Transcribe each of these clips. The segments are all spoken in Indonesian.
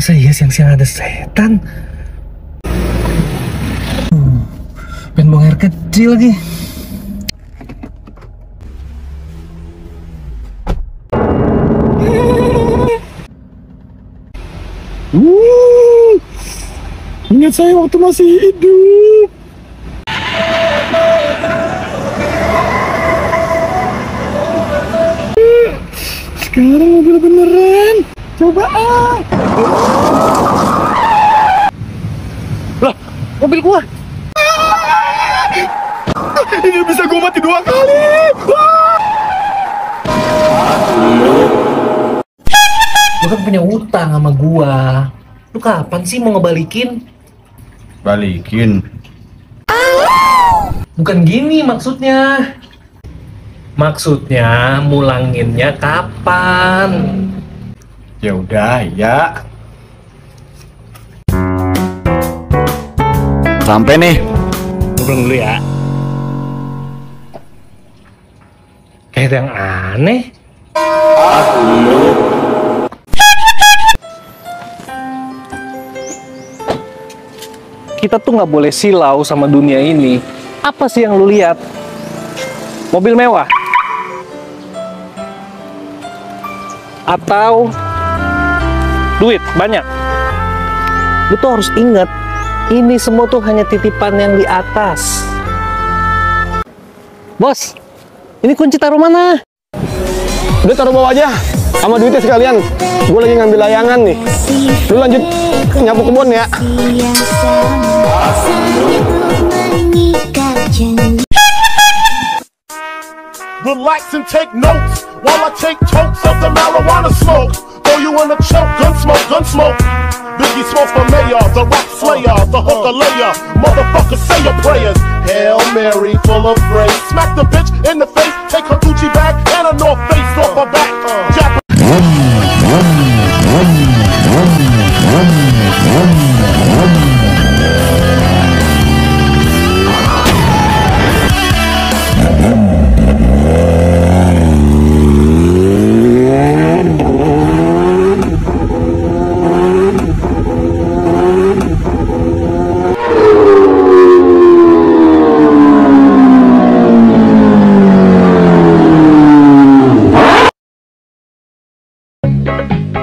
Masa iya siang-siang ada setan? Pengen buang air kecil lagi. Ingat saya waktu masih hidup. Sekarang mobil beneran. Coba ah. Lah, mobil gua. Ini bisa gua mati 2 kali. Lu kan punya utang sama gua. Lu kapan sih mau ngebalikin? Balikin? Bukan gini maksudnya. Maksudnya mulanginnya kapan? Ya udah, ya. Sampai nih. Pulang dulu ya. Kayak ada yang aneh. Kita tuh nggak boleh silau sama dunia ini. Apa sih yang lu lihat? Mobil mewah? Atau duit banyak? Lu tuh harus ingat, ini semua tuh hanya titipan yang di atas. Bos, ini kunci taruh mana? Udah taruh bawah aja, sama duitnya sekalian. Gue lagi ngambil layangan nih. Lu lanjut nyapu kebun ya. Relax and take notes while I take totes of the marijuana smoke. Throw you in a choke, gun smoke, gun smoke. Biggie Smoke for mayor, the rock slayer, the hooker layer. Motherfucker, say your prayers. Hail Mary, full of grace. Smack the bitch in the face, take her Gucci bag and a North Face off her back.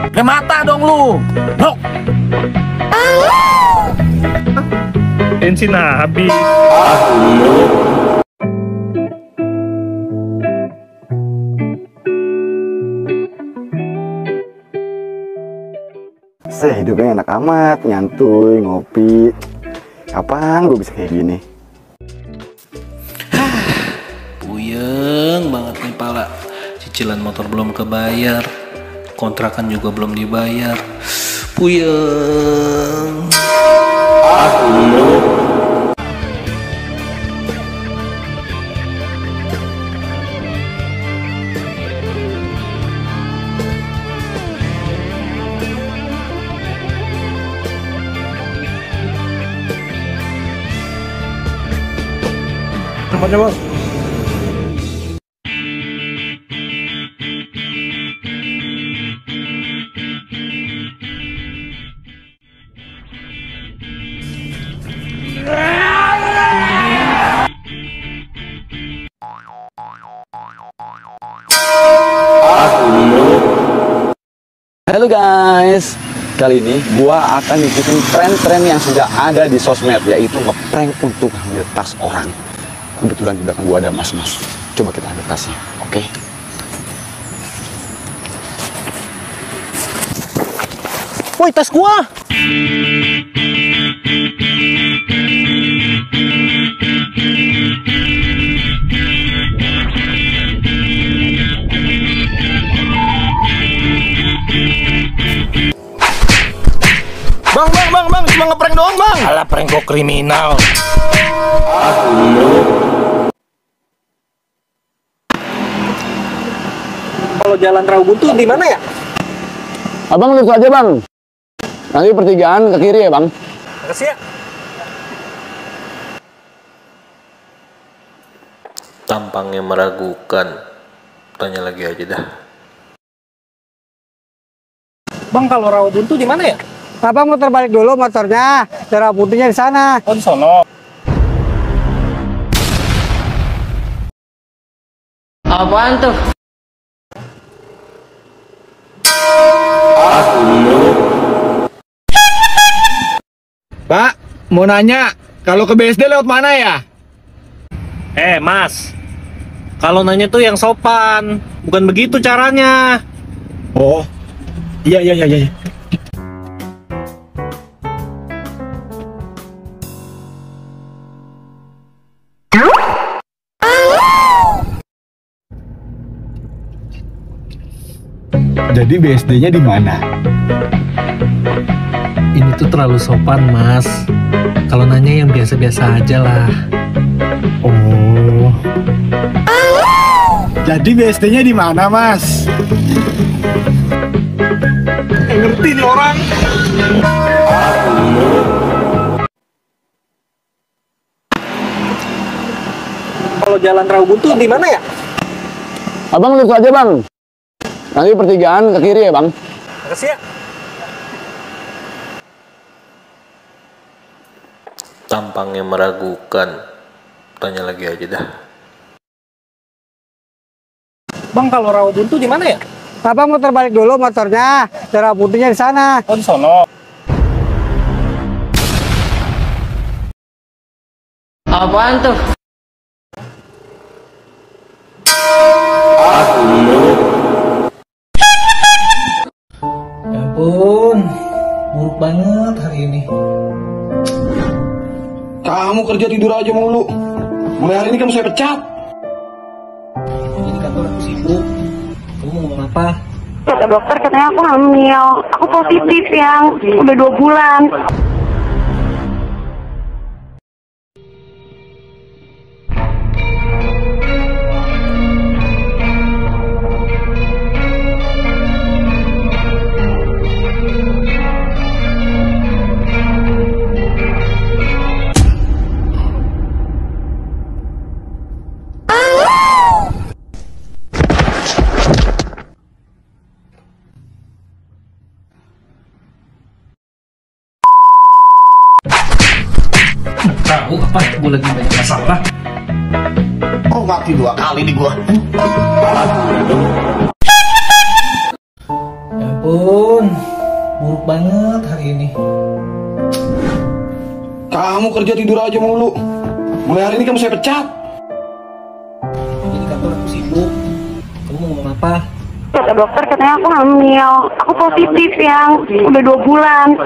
Ke mata dong lu. No. Bensin habis. Hidupnya enak amat, nyantuy, ngopi. Kapan gue bisa kayak gini? Puyeng banget nih pala. Cicilan motor belum kebayar, kontrakan juga belum dibayar. Puyeng. Tempatnya bos. Halo guys, kali ini gua akan ngikutin tren-tren yang sudah ada di sosmed, yaitu ngeprank untuk ngambil tas orang. Kebetulan di belakang gua ada mas-mas. Coba kita ambil tasnya, oke? Woi, tas gua. Bang, cuma ngeprank doang, bang. Alah, prank gua kriminal. Kalau jalan Rawabuntu di mana ya? Abang lurus aja, bang. Nanti pertigaan ke kiri ya, bang. Makasih ya. Tampangnya meragukan. Tanya lagi aja dah. Bang, kalau Rawabuntu di mana ya? Papa muter balik dulu motornya. Darah putihnya di sana. Oh, di sono. Apaan tuh? Pak, mau nanya, kalau ke BSD lewat mana ya? Mas, kalau nanya tuh yang sopan, bukan begitu caranya. Oh, iya. Jadi BSD-nya di mana? Ini tuh terlalu sopan, Mas. Kalau nanya yang biasa-biasa aja lah. Oh. Jadi BSD-nya di mana, Mas? Ngerti nih orang. Kalau jalan Rawabuntu di mana ya? Abang lurus aja bang. Nanti pertigaan ke kiri ya bang. Makasih ya. Tampangnya meragukan. Tanya lagi aja dah. Bang, kalau Rawabuntu di mana ya? Papa muter balik dulu motornya. Darah putihnya di sana. Oh, di sono. Apaan tuh? Ya ampun, buruk banget hari ini. Kamu kerja tidur aja mulu. Mulai hari ini kamu saya pecat. Jadi kantor aku sibuk. Kamu mau ngomong apa? Kata dokter katanya aku hamil. Aku positif yang udah 2 bulan. Tahu apa? Gue lagi banyak masalah. Oh, mati 2 kali nih gua. Ya ampun, buruk banget hari ini. Kamu kerja tidur aja mulu. Mulai hari ini kamu saya pecat. Jadi kantor aku sibuk. Kamu mau ngomong apa? Kata dokter katanya aku hamil. Aku positif yang udah 2 bulan.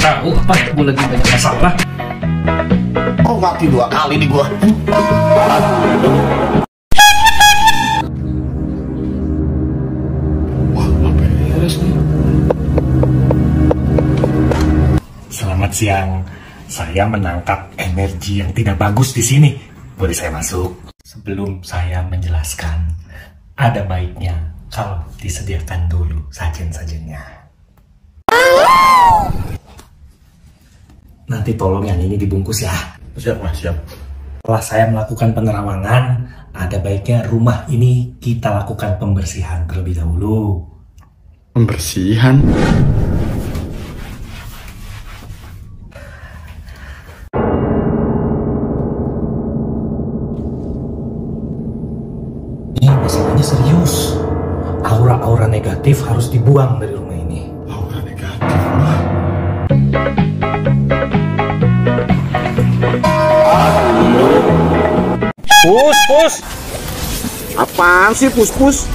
Tahu apa? Gue lagi banyak masalah. Oh, mati 2 kali nih gua. Wah, apa beres nih? Selamat siang. Saya menangkap energi yang tidak bagus di sini. Boleh saya masuk? Sebelum saya menjelaskan, ada baiknya kalau disediakan dulu sajen-sajennya. Nanti tolong yang ini dibungkus ya. Siap, Mas, siap. Setelah saya melakukan penerawangan, ada baiknya rumah ini kita lakukan pembersihan terlebih dahulu. Pembersihan? Ini masalahnya serius. Aura-aura negatif harus dibuang dari rumah ini. Aura negatif, Pak. Pus. Apaan sih pus-pus?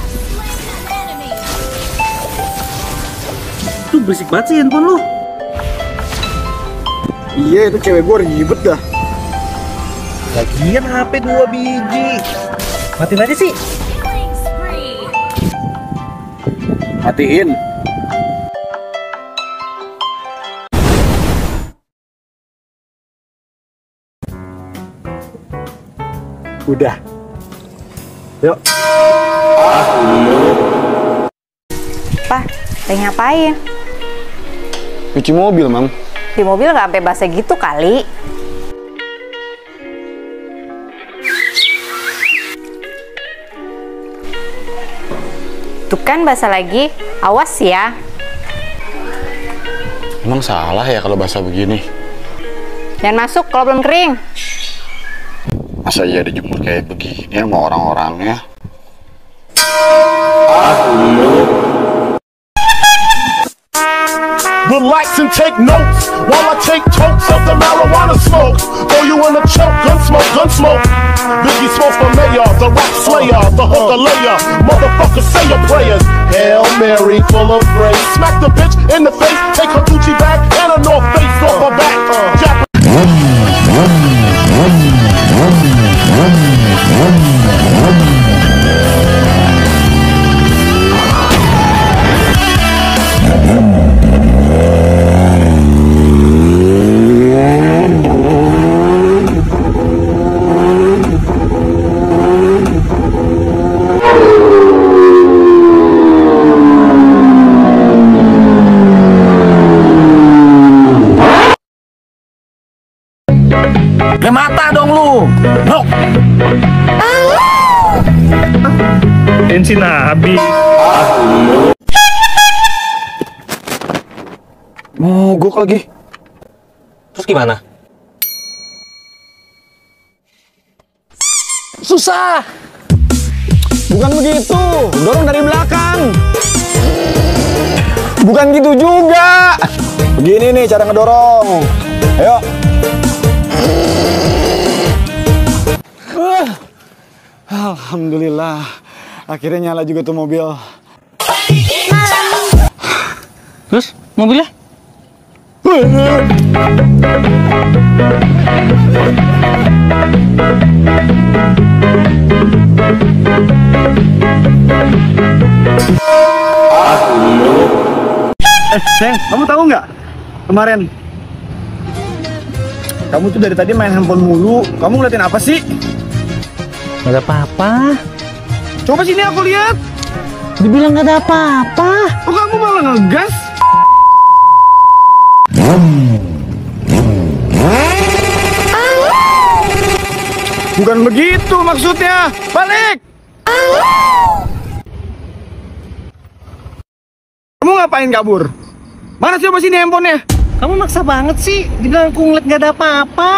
Tuh berisik banget sih handphone lu. Iya itu cewek gue ribet dah. Lagian HP 2 biji. Matiin aja sih. Matiin. Udah. Yuk. Pak, lagi ngapain? Cuci mobil, Mam. Di mobil nggak sampai basah gitu kali. Tuh kan basah lagi, awas ya. Emang salah ya kalau basah begini? Jangan masuk kalau belum kering. Masa iya dijemur kayak begini sama orang-orangnya? Relax and take notes while I take totes of the marijuana smoke. Throw you in a choke, gun smoke. Biggie Smalls for mayor, the rap slayer, the hooker layer. Motherfuckers say your prayers. Hail Mary, full of grace. Smack the bitch in the face, take her Gucci bag and a North Face off her back. Pakai mata dong lu. No. Bensin habis. Mogok lagi. Terus gimana? Susah. Bukan begitu. Dorong dari belakang. Bukan gitu juga. Begini nih cara ngedorong. Ayo. Alhamdulillah. Akhirnya nyala juga tuh mobil. Terus mobilnya? Sayang, kamu tahu nggak? Kemarin kamu tuh dari tadi main handphone mulu. Kamu ngeliatin apa sih? Gak ada apa-apa. Coba sini aku lihat. Dibilang gak ada apa-apa. Kok kamu malah ngegas? Bukan begitu maksudnya. Balik. Kamu ngapain kabur? Mana sih, coba sini handphonenya? Kamu maksa banget sih. Dibilang aku ngeliat gak ada apa-apa.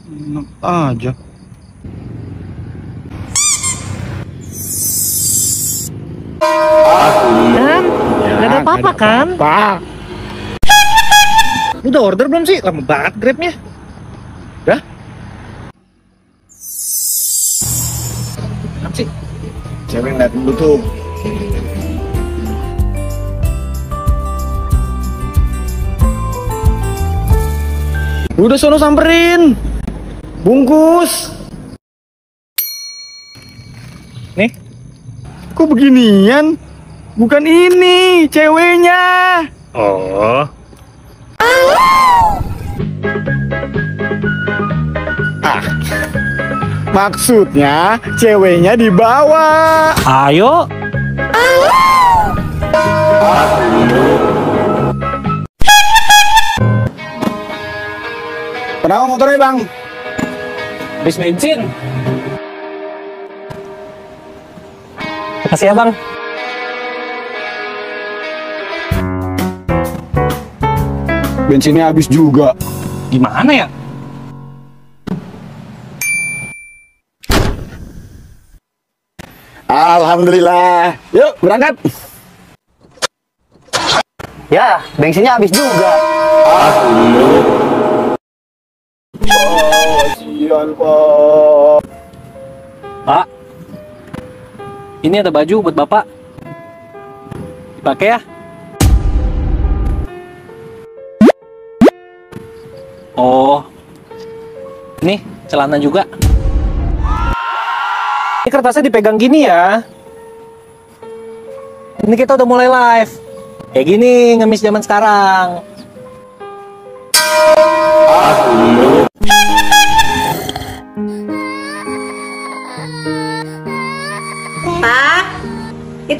Enak aja. Kan? Gak ada apa-apa kan? Pak. Udah order belum sih? Lama banget Grabnya. Dah? Apa sih? Cewek ngeliat dulu tuh. Udah sono samperin. Bungkus. Nih. Kok beginian? Bukan ini, ceweknya. Oh. Maksudnya ceweknya dibawa. Ayo. Kenapa motornya, Bang? Habis bensin. Makasih ya Bang. Bensinnya habis juga. Gimana ya? Alhamdulillah. Yuk, berangkat. Ya, bensinnya habis juga. Kasihan, Pak. Pak, ini ada baju buat Bapak. Dipakai ya. Oh, ini celana juga. Ini kertasnya dipegang gini ya. Ini kita udah mulai live. Kayak gini ngemis zaman sekarang.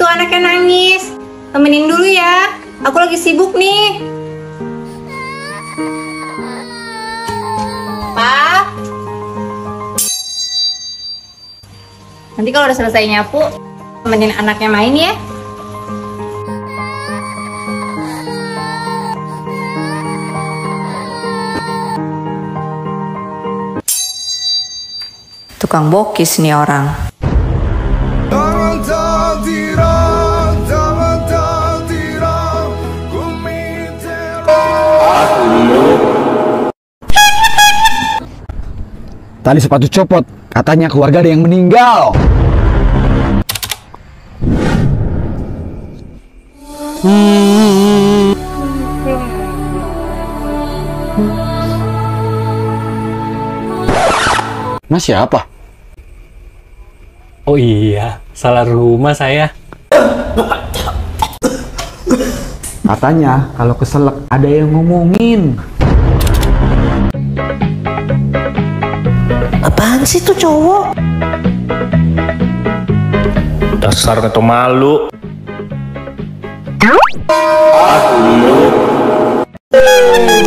Itu anaknya nangis. Temenin dulu ya. Aku lagi sibuk nih. Pak. Nanti kalau udah selesai nyapu, temenin anaknya main ya. Tukang bokis nih orang. Tali sepatu copot, katanya keluarga ada yang meninggal. Mas siapa? Oh iya, salah rumah saya. Katanya kalau keselak ada yang ngomongin. Apaan sih tuh cowok? Dasar ketua malu.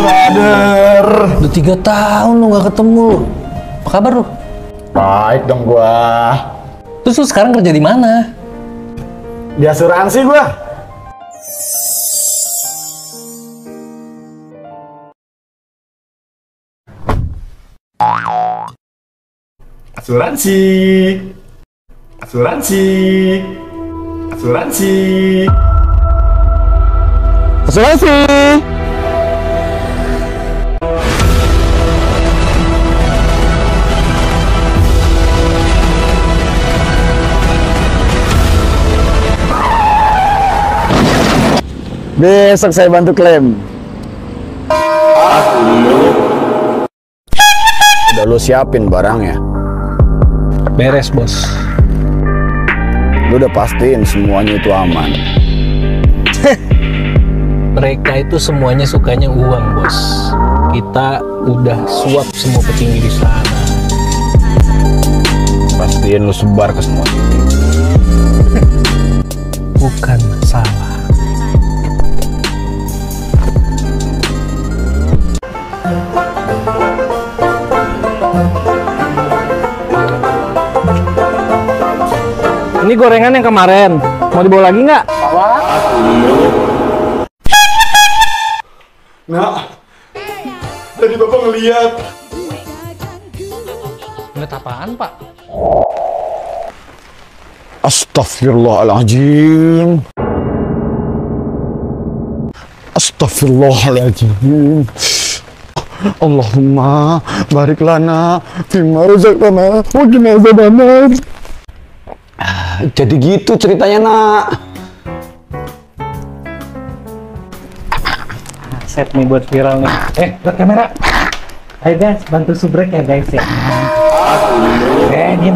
Brother, Udah 3 tahun lu gak ketemu. Apa kabar lu? Baik dong gua. Terus lu sekarang kerja di mana? Di asuransi gua. Asuransi. Asuransi. Asuransi. asuransi. Besok saya bantu klaim. Udah lu siapin barangnya? Beres, bos. Lu udah pastiin semuanya itu aman? Mereka itu semuanya sukanya uang, bos. Kita udah suap semua petinggi di sana. Pastiin lu sebar ke semua titik. Bukan masalah. Ini gorengan yang kemarin. Mau dibawa lagi nggak? Nah, tadi bapak ngeliat. Ngeliat apaan, Pak? Astagfirullahaladzim. Astagfirullahaladzim. Allahumma barik lana fima razaqtana wa qina adzabannar. Jadi gitu ceritanya, Nak. Set nih buat viral nih. Buat kamera. Ayo guys, bantu subrek ya guys ya. Diem.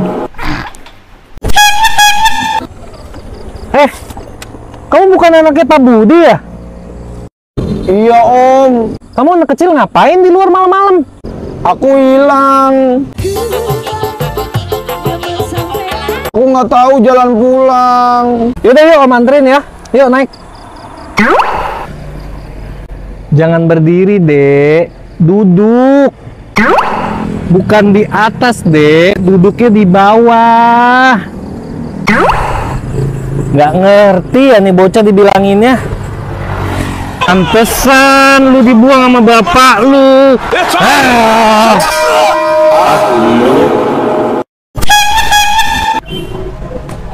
Kamu bukan anaknya Pak Budi ya? Iya, Om. Kamu anak kecil ngapain di luar malam-malam? Aku hilang. Aku nggak tahu jalan pulang. Yaudah yuk Om anterin ya. Yuk naik. Jangan berdiri, Dek. Duduk. Bukan di atas, Dek. Duduknya di bawah. Nggak ngerti ya nih bocah dibilanginnya. Pantesan lu dibuang sama bapak lu.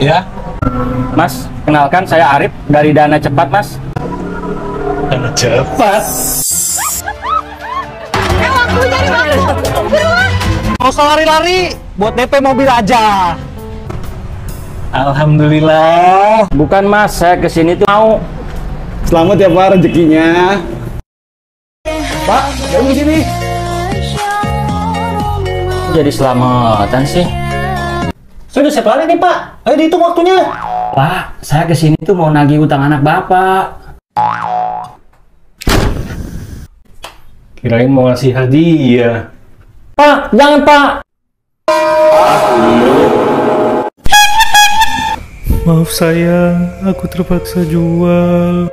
Ya, Mas, kenalkan saya Arif dari Dana Cepat, Mas. Dana Cepat? Mau lari-lari, buat DP mobil aja. Alhamdulillah. Bukan, Mas, saya kesini tuh mau. Selamat ya Pak rezekinya. Pak, jangan di sini. Jadi selamatan sih. Sudah siap lari nih Pak. Ayo dihitung waktunya. Pak, saya kesini tuh mau nagih utang anak Bapak. Kirain mau ngasih hadiah. Pak, jangan Pak. Maaf sayang, aku terpaksa jual.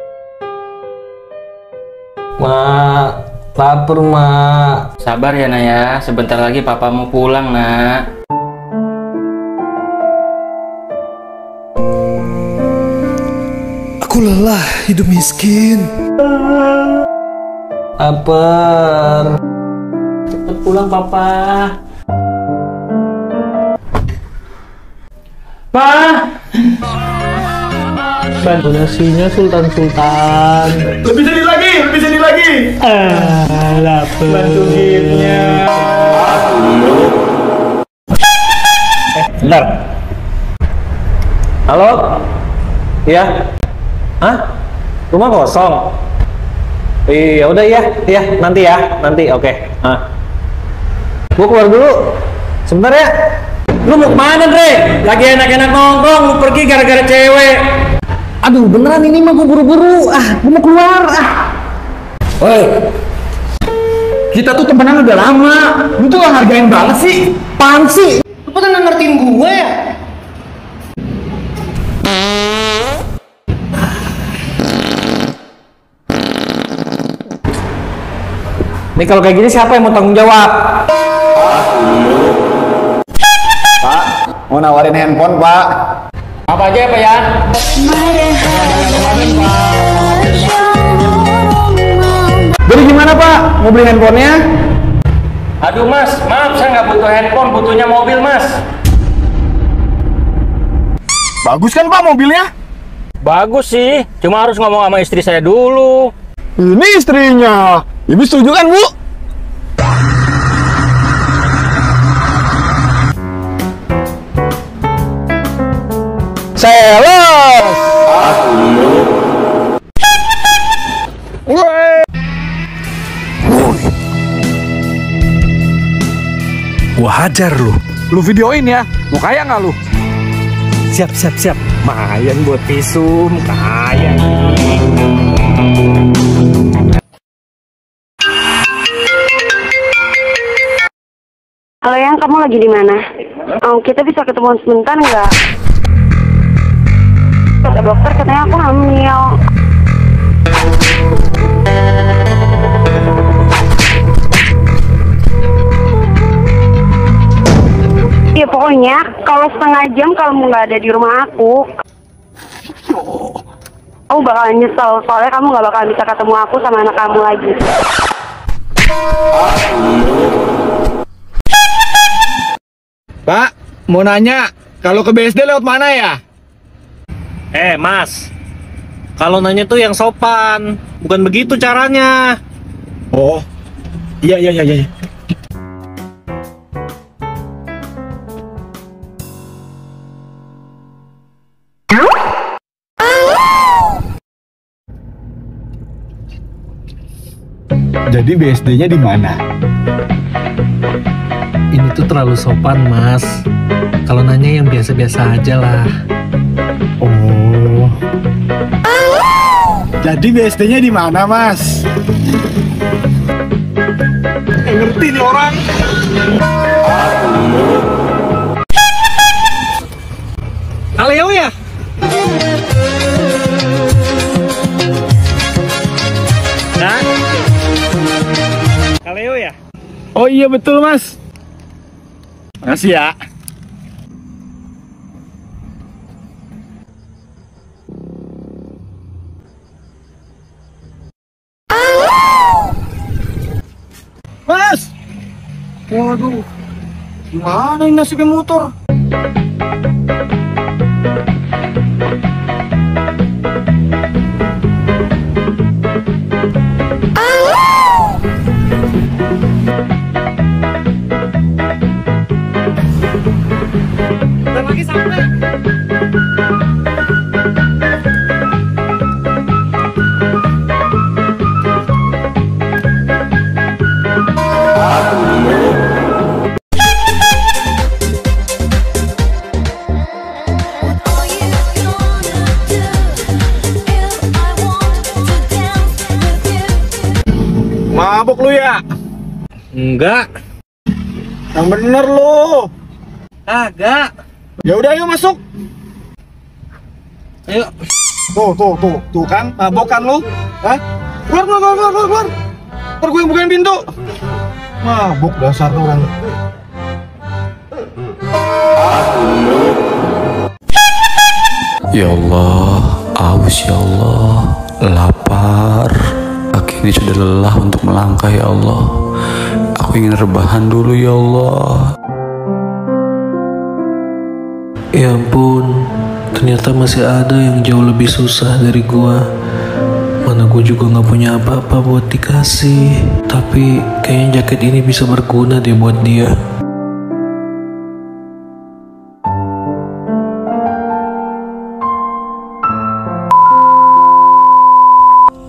Mak, lapar mak. Sabar ya nak ya, sebentar lagi papa mau pulang nak. Aku lelah hidup miskin. Lapar. Cepet pulang papa. Pa. Bantu nasinya Sultan. Lebih sedih lagi, lebih sedih lagi. Lapar. Bantu gilnya. Bentar. Halo? Iya? Hah? Rumah kosong? Iya, udah ya, nanti ya, nanti, oke. Gua keluar dulu, sebentar ya. Lu mau kemana Dre? Lagi enak-enak nongkrong, lu pergi gara-gara cewek. Aduh, beneran ini mah gua buru-buru. Gua mau keluar. Woi, kita tuh temenan udah lama. Lu tuh gak hargain banget sih. Apaan sih? Lu pernah nggak ngertiin gue ya? Nih kalau kayak gini siapa yang mau tanggung jawab? Pak, mau nawarin handphone, Pak. Apa aja Pak ya? Jadi gimana Pak? Mau beli handphonenya? Aduh Mas, maaf saya nggak butuh handphone, butuhnya mobil Mas. Bagus kan Pak mobilnya? Bagus sih, cuma harus ngomong sama istri saya dulu. Ini istrinya. Ibu setuju kan, Bu? Sales! Gua hajar lu. Lu videoin ya. Mau kaya nggak lu? Siap. Mayan buat visum, kaya. Halo Yang, kamu lagi di mana? Kita bisa ketemu sebentar nggak? Kata dokter katanya aku hamil. Ya pokoknya kalau setengah jam kamu nggak ada di rumah aku bakalan nyesel, soalnya kamu nggak bakalan bisa ketemu aku sama anak kamu lagi. Pak, mau nanya, kalau ke BSD lewat mana ya? Mas, kalau nanya tuh yang sopan, bukan begitu caranya. Oh, iya. Jadi BSD-nya di mana? Ini tuh terlalu sopan, Mas. Kalau nanya yang biasa-biasa aja lah. Oh. Jadi BSD-nya di mana, Mas? Ngerti nih orang. Kaleo ya? Nah? Kaleo ya? Oh iya betul, Mas. Makasih ya. Mas! Waduh, gimana ini nasibnya motor? Bentar lagi sampai. Mabuk lu ya? Enggak. Yang bener lu. Agak. Ya udah, yuk masuk. Ayo. Tuh kan, mabok kan lu? Hah? Keluar. Ntar gue yang bukain pintu. Mabok dasar tuh orang. Ya Allah, aus ya Allah, lapar. Akhirnya sudah lelah untuk melangkah ya Allah. Aku ingin rebahan dulu ya Allah. Ya ampun, ternyata masih ada yang jauh lebih susah dari gua. Mana gua juga nggak punya apa-apa buat dikasih. Tapi kayaknya jaket ini bisa berguna deh buat dia.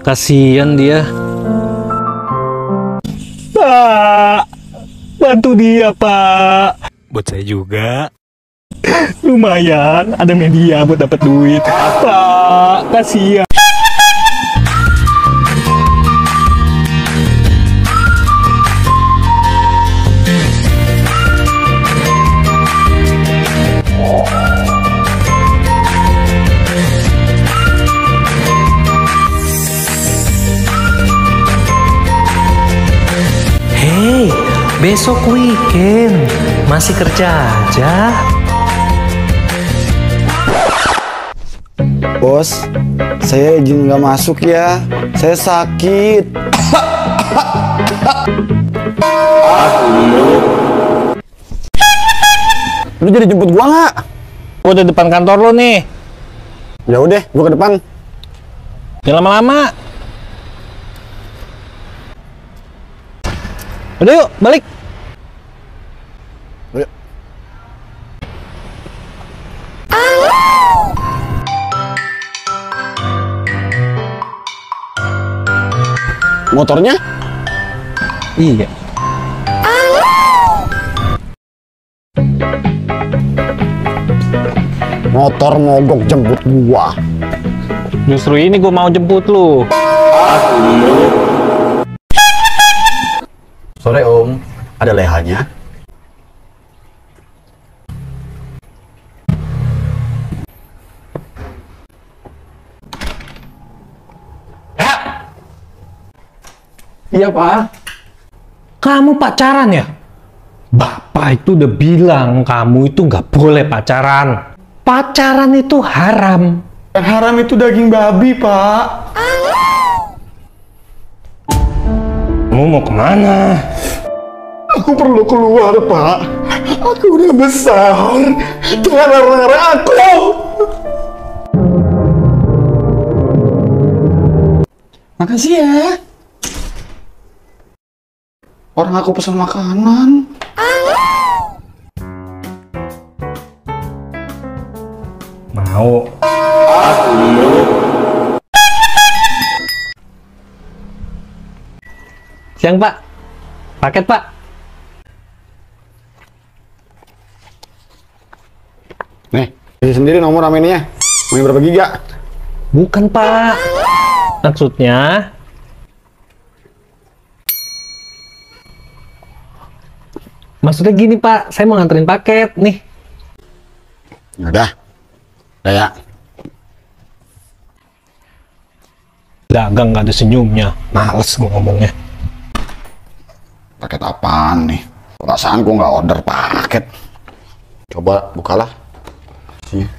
Kasian dia. Pak, bantu dia Pak. Buat saya juga. Lumayan, ada media buat dapat duit. Pak, kasihan. Hei, besok weekend. Masih kerja aja? Bos, saya izin nggak masuk ya. Saya sakit. Lu jadi jemput gua nggak? Gua di depan kantor lo nih. Ya udah, gua ke depan. Jangan lama-lama. Udah yuk, balik. Ayo. Motornya? Iya. Motor mogok jemput gua. Justru ini gua mau jemput lu. Sore Om, ada lehanya. Iya Pak. Kamu pacaran ya? Bapak itu udah bilang kamu itu nggak boleh pacaran. Pacaran itu haram. Yang haram itu daging babi, Pak. Kamu mau kemana? Aku perlu keluar, Pak. Aku udah besar. Jangan larang-larang aku. Makasih ya. Orang aku pesan makanan. Mau. Siang Pak. Paket Pak. Nih, isi sendiri nomor aminnya. Mau berapa giga? Bukan Pak. Maksudnya Maksudnya gini Pak, saya mau nganterin paket nih. Udah ya. Dagang nggak ada senyumnya, males gue ngomongnya. Paket apaan nih? Perasaan gua nggak order paket. Coba bukalah. Sini.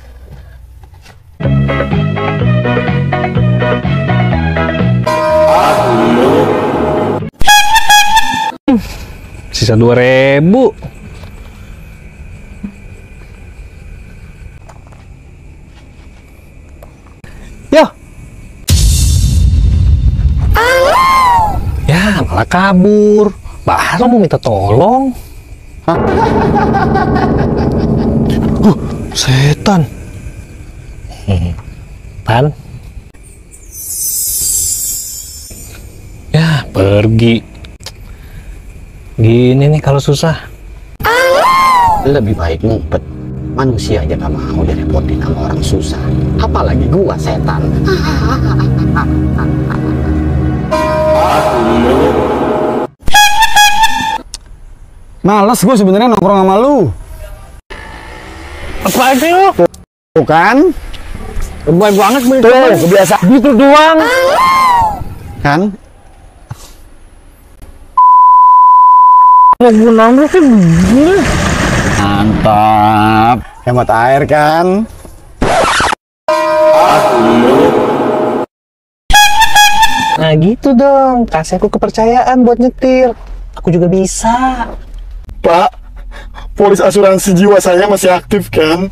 Sisa 2.000. Yo. Ya, malah kabur. Baru mau minta tolong. Setan. Pan. Ya, pergi. Gini nih kalau susah. Lebih baik ngumpet. Manusia aja gak mau direpotin sama orang susah. Apalagi gua setan. Males gue sebenarnya nongkrong sama lu. Apa itu? Tuh kan? Lebay banget begitu. Tuh, kebiasaan. Gitu doang. Kan? Gunanya sih begini. Mantap. Hemat air kan? Nah gitu dong, kasih aku kepercayaan buat nyetir. Aku juga bisa. Pak, polis asuransi jiwa saya masih aktif kan?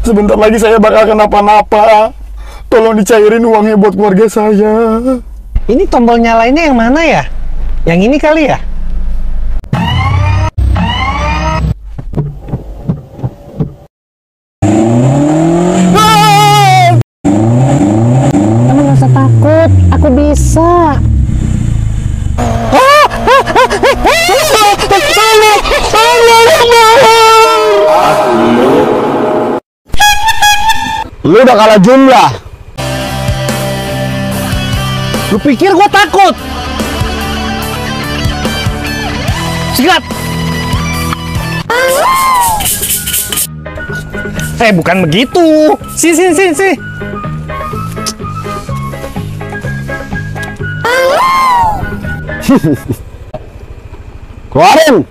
Sebentar lagi saya bakal kenapa-napa. Tolong dicairin uangnya buat keluarga saya. Ini tombol nyalainnya yang mana ya? Yang ini kali ya? Kamu gak usah takut, aku bisa. Lu udah kalah jumlah. Lu pikir gua takut? Sikat! Bukan begitu. Si. Keluarin.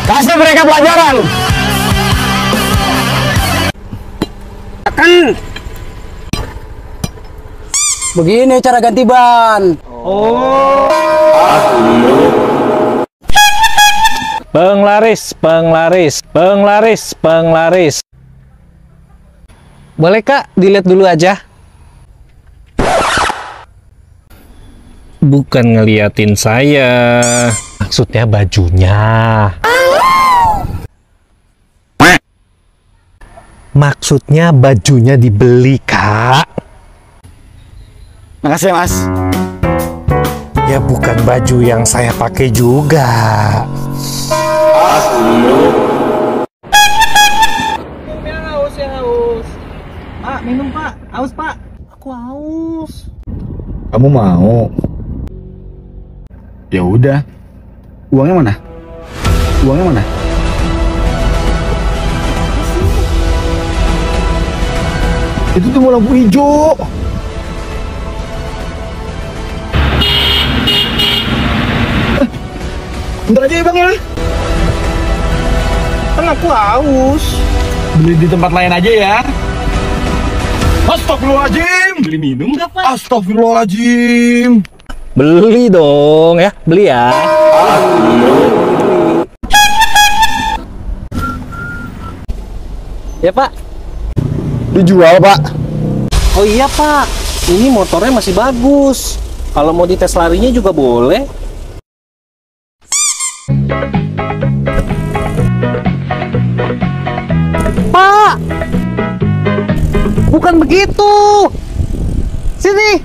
Kasih mereka pelajaran. Kan begini cara ganti ban. Penglaris. Boleh Kak, dilihat dulu aja. Bukan ngeliatin saya. Maksudnya bajunya. Maksudnya bajunya dibeli, Kak. Makasih, Mas. Ya bukan baju yang saya pakai juga. Haus. Pak, minum Pak. Haus Pak. Aku haus. Kamu mau? Ya udah. Uangnya mana? Itu tuh lampu hijau. Bentar aja ya Bang ya. Kan aku haus. Beli di tempat lain aja ya. Astagfirullahaladzim. Beli minum? Astagfirullahaladzim. Beli dong ya, beli ya. Ya Pak. Dijual Pak. Oh iya Pak, ini motornya masih bagus. Kalau mau dites larinya juga boleh. Pak, bukan begitu. Sini.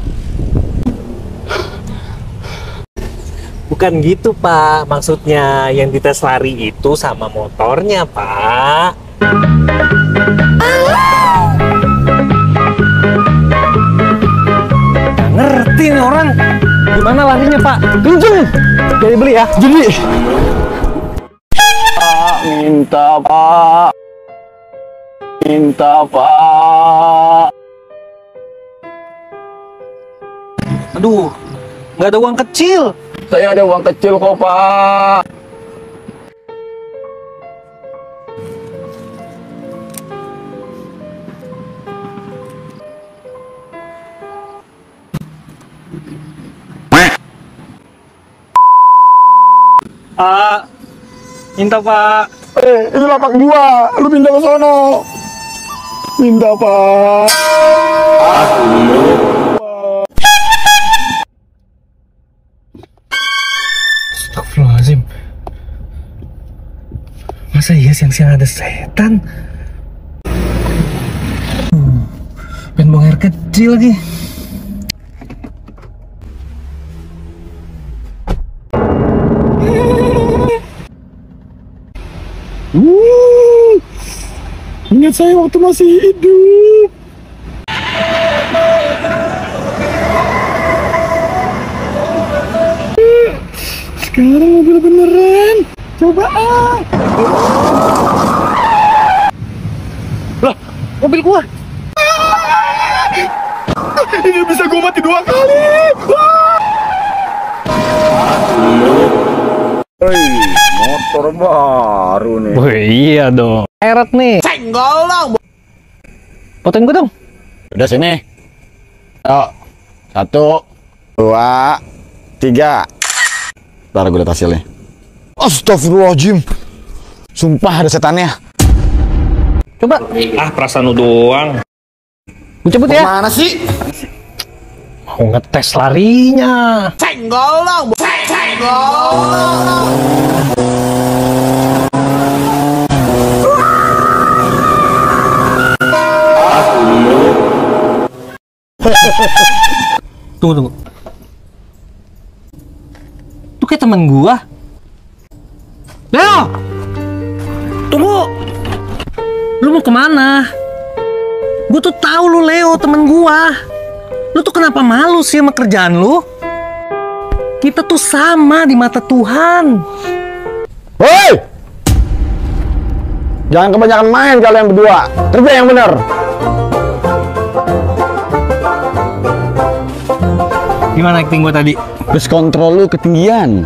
Bukan gitu Pak, maksudnya yang dites lari itu sama motornya Pak. Nggak ngerti nih orang. Gimana larinya Pak? Kenceng. Jadi beli ya. Jadi. Minta Pak. Aduh, nggak ada uang kecil. Saya ada uang kecil kok Pak. Pak, minta Pak. Itu lapak gua, lu pindah ke sono. Minta Pak. Astagfirullahaladzim. Masa iya siang-siang ada setan? Pengen buang air kecil lagi. Ingat saya waktu masih hidup. Sekarang mobil beneran. Coba ah. Lah, mobil gua. Ini bisa gua mati 2 kali. Hei, motor baru nih. Wih, iya dong. Eret nih. Senggol dong. Fotoin gue dong. Udah sini. Yuk. 1, 2, 3. Ntar gue liat hasilnya. Astagfirullahaladzim. Sumpah ada setannya. Coba. Ah, perasaan lu doang. Gue cabut ya. Mana sih? Mau ngetes larinya. Senggol dong. Senggol. Tunggu. Tuh kayak temen gua. Leo! Tunggu! Lu mau kemana? Gua tuh tahu lu Leo, temen gua. Lu tuh kenapa malu sih sama kerjaan lu? Kita tuh sama di mata Tuhan. Hei! Jangan kebanyakan main kalian berdua. Kerja yang bener. Gimana acting gua tadi? Terus kontrol lu ketinggian.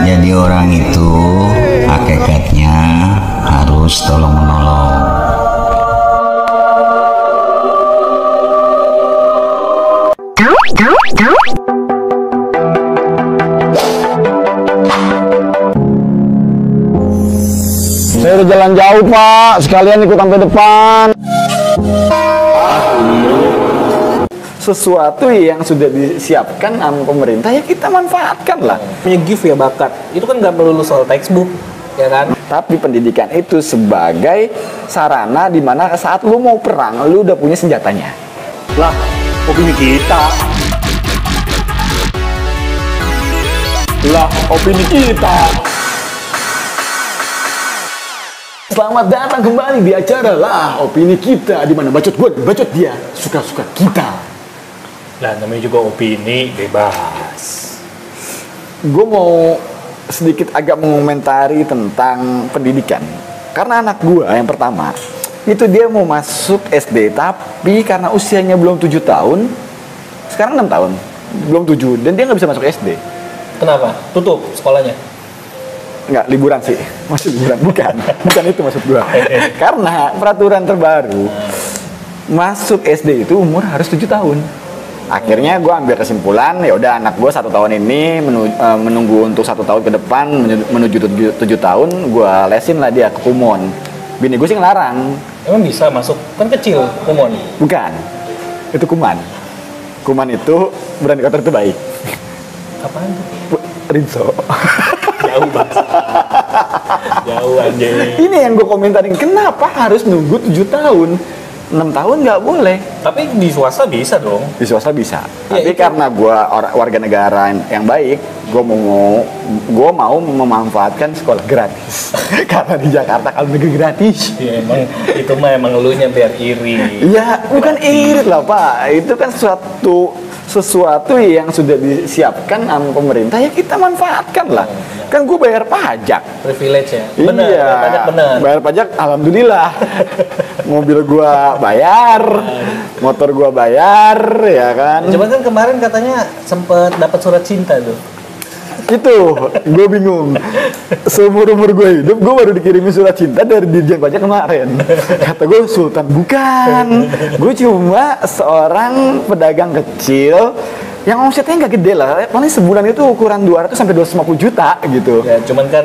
Jadi orang itu hakikatnya harus tolong-menolong. Saya udah jalan jauh pak, sekalian ikut sampai depan. Sesuatu yang sudah disiapkan sama pemerintah ya kita manfaatkan lah. Punya gift ya bakat, itu kan nggak melulu soal textbook, ya kan? Tapi pendidikan itu sebagai sarana di mana saat lu mau perang, lu udah punya senjatanya. Lah, opini kita. Lah, opini kita. Selamat datang kembali di acara Lah Opini Kita, di mana bacot gue, bacot dia, suka-suka kita. Lah, namanya juga opini, bebas. Gue mau sedikit agak mengomentari tentang pendidikan. Karena anak gue yang pertama, itu dia mau masuk SD, tapi karena usianya belum 7 tahun, sekarang 6 tahun, belum 7, dan dia nggak bisa masuk SD. Kenapa? Tutup sekolahnya? Nggak, liburan sih. Masih liburan, bukan itu maksud gue. Karena peraturan terbaru, masuk SD itu umur harus 7 tahun. Akhirnya gue ambil kesimpulan, ya udah anak gue 1 tahun ini menunggu untuk 1 tahun ke depan menuju 7 tahun, gue lesin lah dia ke Kumon. Bini gue sih ngelarang. Emang bisa masuk? Kan kecil Kumon. Bukan, itu Kuman. Kuman itu berani kotor itu baik. Apaan tuh? Rinso. Jauh banget. Jauh aja. Ini yang gue komentarin, kenapa harus nunggu 7 tahun? 6 tahun nggak boleh. Tapi di swasta bisa dong. Di swasta bisa. Ya, tapi itu. karena gue warga negara yang baik, gue mau memanfaatkan sekolah gratis. Karena di Jakarta kalau negeri gratis. Ya emang itu mah emang elunya biar iri. Ya bukan irit lah pak. Itu kan sesuatu yang sudah disiapkan sama pemerintah ya kita manfaatkan lah. Kan gue bayar pajak. Privilege ya. Benar. Iya. Bayar pajak benar. Bayar pajak, alhamdulillah. Mobil gue bayar, motor gue bayar, ya kan. Cuman kan kemarin katanya sempet dapat surat cinta tuh. Itu, gue bingung. Seumur-umur gue hidup, gue baru dikirimin surat cinta dari Dirjen Pajak kemarin. Kata gue, Sultan, bukan. Gue cuma seorang pedagang kecil yang omsetnya nggak gede lah. Paling sebulan itu ukuran 200 sampai 250 juta gitu. Ya, cuman kan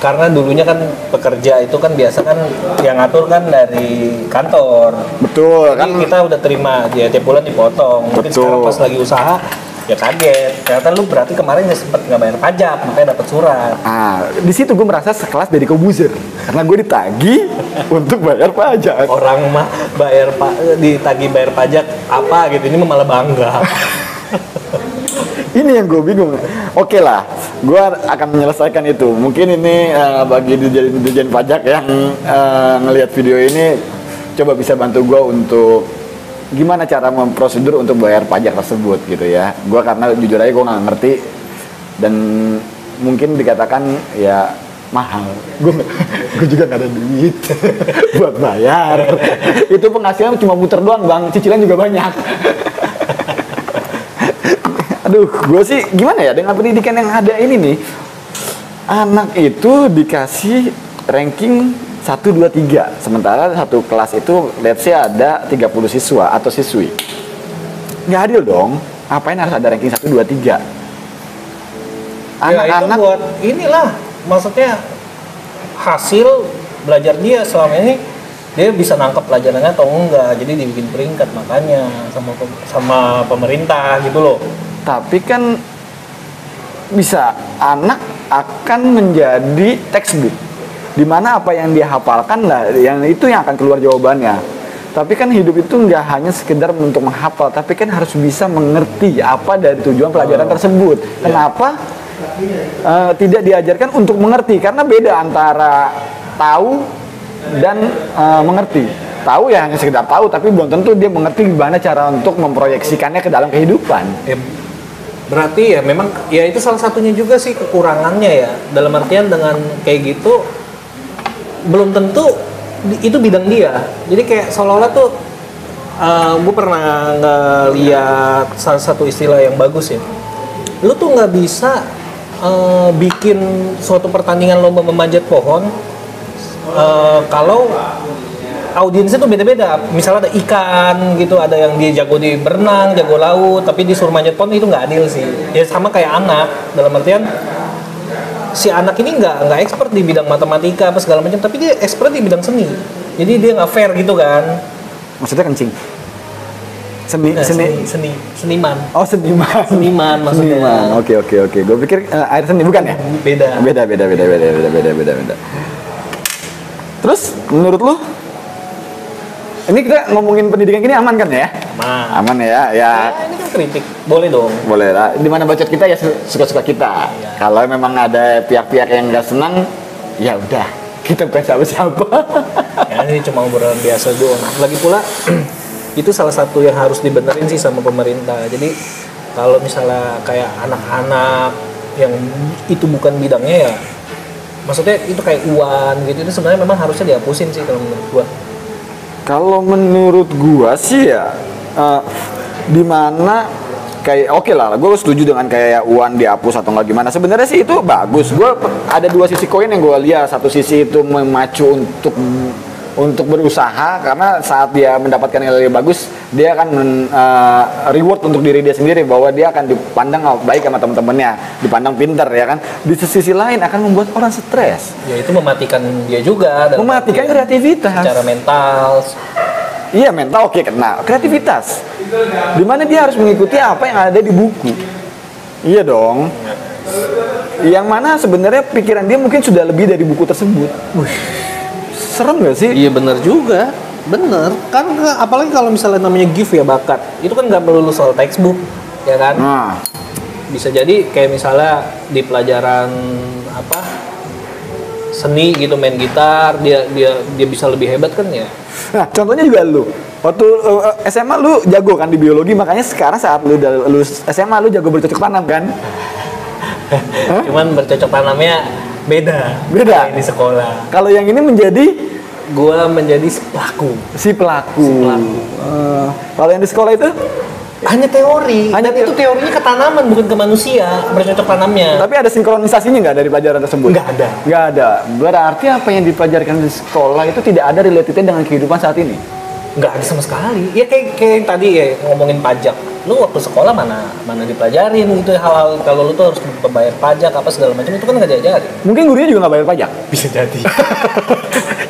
karena dulunya kan pekerja itu kan biasa kan yang ngatur kan dari kantor. Betul. Jadi kan kita udah terima ya tiap bulan dipotong. Mungkin sekarang pas lagi usaha ya kaget. Ternyata lu berarti kemarin ya sempet nggak bayar pajak, makanya dapat surat. Ah, di situ gue merasa sekelas dari Kobuzer karena gue ditagih untuk bayar pajak. Orang mah ditagih bayar pajak apa gitu, ini malah bangga. Ini yang gue bingung. Oke lah, gue akan menyelesaikan itu. Mungkin ini bagi dirjen pajak yang ngelihat video ini, coba bisa bantu gue untuk gimana cara memprosedur untuk bayar pajak tersebut gitu ya. Gue karena jujur aja gue nggak ngerti dan mungkin dikatakan ya mahal. Gue juga nggak ada duit buat bayar. Itu penghasilan cuma muter doang bang, cicilan juga banyak. Aduh, gue sih gimana ya dengan pendidikan yang ada ini nih, anak itu dikasih ranking 1, 2, 3, sementara satu kelas itu let's say ada 30 siswa atau siswi. Nggak adil dong, apain harus ada ranking 1, 2, 3? Anak-anak itu buat inilah, maksudnya hasil belajar dia selama ini, dia bisa nangkep pelajarannya atau enggak, jadi dibikin peringkat makanya sama pemerintah gitu loh. Tapi kan bisa anak akan menjadi textbook, dimana apa yang dia hafalkan lah, yang itu yang akan keluar jawabannya. Tapi kan hidup itu nggak hanya sekedar untuk menghafal, tapi kan harus bisa mengerti apa dari tujuan pelajaran tersebut. Kenapa tidak diajarkan untuk mengerti? Karena beda antara tahu dan mengerti. Tahu ya hanya sekedar tahu, tapi belum tentu dia mengerti gimana cara untuk memproyeksikannya ke dalam kehidupan. Berarti ya memang ya itu salah satunya juga sih kekurangannya ya, dalam artian dengan kayak gitu belum tentu itu bidang dia. Jadi kayak seolah-olah tuh gue pernah ngeliat salah satu istilah yang bagus ya, lu tuh nggak bisa bikin suatu pertandingan lomba memanjat pohon kalau audiensnya tuh beda-beda. Misalnya ada ikan gitu, ada yang dia jago di berenang, jago laut, tapi disuruh manjat pohon, itu nggak adil sih. Ya sama kayak anak, dalam artian si anak ini nggak expert di bidang matematika apa segala macam, tapi dia expert di bidang seni. Jadi dia nggak fair gitu kan. Maksudnya kencing? Seniman. Oh seniman. Seniman maksudnya. Seniman. Oke. Gue pikir air seni bukan ya? Beda. Terus menurut lu? Ini kita ngomongin pendidikan gini aman kan ya? Aman ya. Ini kan kritik, boleh dong. Boleh lah. Dimana bacot kita ya suka-suka kita. Kalau memang ada pihak-pihak yang nggak senang, ya udah kita bukan siapa-siapa. Ya ini cuma obrolan biasa doang. Lagi pula itu salah satu yang harus dibenerin sih sama pemerintah. Jadi kalau misalnya kayak anak-anak yang itu bukan bidangnya ya, maksudnya itu kayak UAN gitu, itu sebenarnya memang harusnya dihapusin sih kalau menurut gua. Kalau menurut gua sih ya, dimana kayak oke lah, gue setuju dengan kayak UAN dihapus atau nggak gimana. Sebenarnya sih itu bagus. Gue ada dua sisi koin yang gue lihat. Satu sisi itu memacu untuk berusaha, karena saat dia mendapatkan nilai bagus, dia akan reward untuk diri dia sendiri, bahwa dia akan dipandang baik sama teman-temannya, dipandang pinter ya kan. Di sisi lain akan membuat orang stres. Ya itu mematikan dia juga. Mematikan kreativitas. Secara mental. Iya mental oke, kena kreativitas. Dimana dia harus mengikuti apa yang ada di buku. Iya dong. Yang mana sebenarnya pikiran dia mungkin sudah lebih dari buku tersebut. Serem gak sih? Iya benar juga, bener. Kan apalagi kalau misalnya namanya gift ya, bakat, itu kan nggak melulu soal textbook, ya kan? Nah. Bisa jadi kayak misalnya di pelajaran apa seni gitu, main gitar, dia bisa lebih hebat kan ya. Nah contohnya juga lu, waktu SMA lu jago kan di biologi, makanya sekarang saat lu udah lulus SMA lu jago bercocok tanam kan? Cuman bercocok tanamnya beda di sekolah. Kalau yang ini menjadi gua menjadi si pelaku. Kalau yang di sekolah itu hanya teori. Dan itu teorinya ke tanaman, bukan ke manusia, bercocok tanamnya. Tapi ada sinkronisasinya nggak dari pelajaran tersebut? Nggak ada. Berarti apa yang dipelajarkan di sekolah itu tidak ada relatednya dengan kehidupan saat ini? Nggak ada sama sekali. Ya kayak yang tadi ya ngomongin pajak. Lu waktu sekolah mana dipelajarin gitu hal-hal kalau lu tuh harus membayar pajak apa segala macam, itu kan nggak diajarin. Mungkin gurunya juga nggak bayar pajak. Bisa jadi.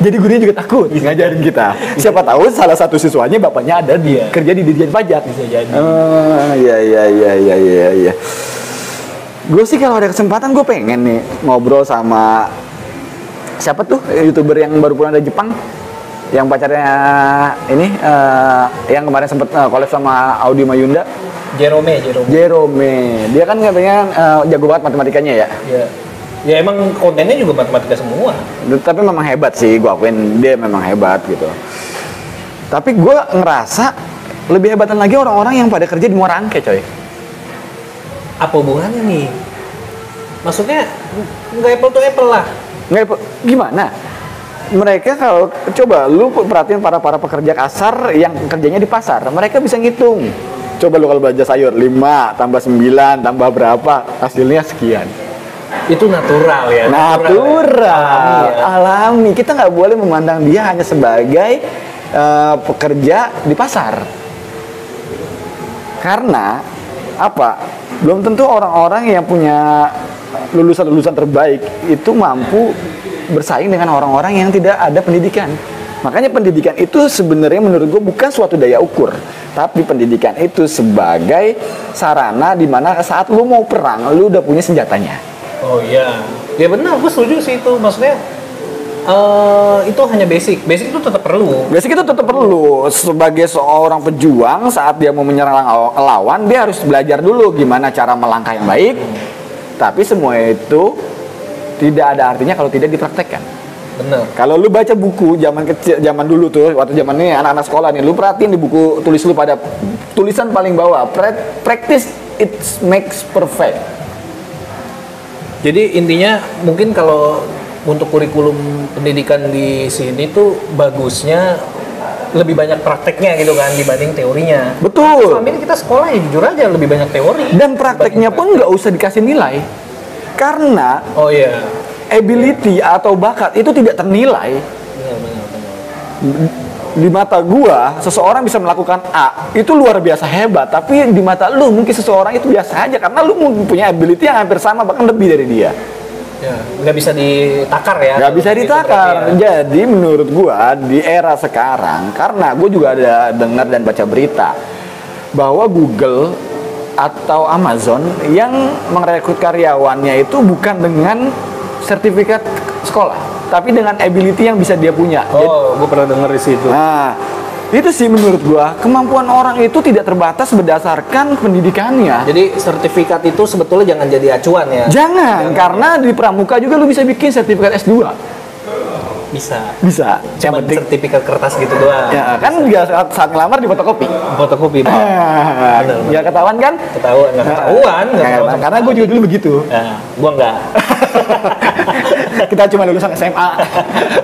Jadi gurunya juga takut ngajarin kita. Siapa tahu salah satu siswanya bapaknya ada di kerja di Dirjen Pajak. Bisa jadi. Iya. Gue sih kalau ada kesempatan gue pengen nih ngobrol sama siapa tuh YouTuber yang baru pulang dari Jepang. yang pacarnya ini yang kemarin sempet collab sama Audi Mayunda. Jerome. Dia kan katanya jago banget matematikanya ya. Iya. Ya emang kontennya juga matematika semua. Tapi memang hebat sih, gue akuin dia memang hebat gitu. Tapi gue ngerasa lebih hebatan lagi orang-orang yang pada kerja di Muara Angke, coy. Apa hubungannya nih? Maksudnya nggak apple to apple lah. Nggak apple, gimana? Mereka kalau coba lu perhatiin para pekerja kasar yang kerjanya di pasar, mereka bisa ngitung. Coba lu kalau belanja sayur 5 tambah 9 tambah berapa, hasilnya sekian. Itu natural ya. Natural, alami. Kita nggak boleh memandang dia hanya sebagai pekerja di pasar. Karena apa? Belum tentu orang-orang yang punya lulusan terbaik itu mampu bersaing dengan orang-orang yang tidak ada pendidikan. Makanya pendidikan itu sebenarnya menurut gue bukan suatu daya ukur, tapi pendidikan itu sebagai sarana di mana saat lu mau perang, lu udah punya senjatanya. Oh iya, ya benar, gue setuju sih itu. Maksudnya itu hanya basic itu tetap perlu. Basic itu tetap perlu. Sebagai seorang pejuang, saat dia mau menyerang lawan, dia harus belajar dulu gimana cara melangkah yang baik. Tapi semua itu tidak ada artinya kalau tidak dipraktekkan. Benar. Kalau lu baca buku zaman dulu tuh, waktu zaman ini anak-anak sekolah nih, lu perhatiin di buku tulis lu pada tulisan paling bawah, practice it makes perfect. Jadi intinya mungkin kalau untuk kurikulum pendidikan di sini tuh bagusnya lebih banyak prakteknya gitu kan dibanding teorinya. Betul. Selama ini kita sekolah ya jujur aja lebih banyak teori. Dan prakteknya pun nggak usah dikasih nilai. Karena ability atau bakat itu tidak ternilai. Di mata gua, seseorang bisa melakukan A itu luar biasa hebat, tapi di mata lu mungkin seseorang itu biasa aja karena lu punya ability yang hampir sama bahkan lebih dari dia. Ya, nggak bisa ditakar ya. Nggak bisa ditakar. Jadi menurut gua di era sekarang, karena gua juga ada dengar dan baca berita bahwa Google atau Amazon yang merekrut karyawannya itu bukan dengan sertifikat sekolah, tapi dengan ability yang bisa dia punya. Oh, gue pernah dengar di situ. Nah, itu sih menurut gua kemampuan orang itu tidak terbatas berdasarkan pendidikannya. Jadi sertifikat itu sebetulnya jangan jadi acuan ya. Jangan. Karena di pramuka juga lu bisa bikin sertifikat S2. Bisa. Cuma sertifikat kertas gitu doang. Ya kan dia saat ngelamar di fotokopi. Ya ketahuan kan? Ketahuan. Karena gue juga dulu begitu. Gua enggak. Kita cuma lulusan SMA,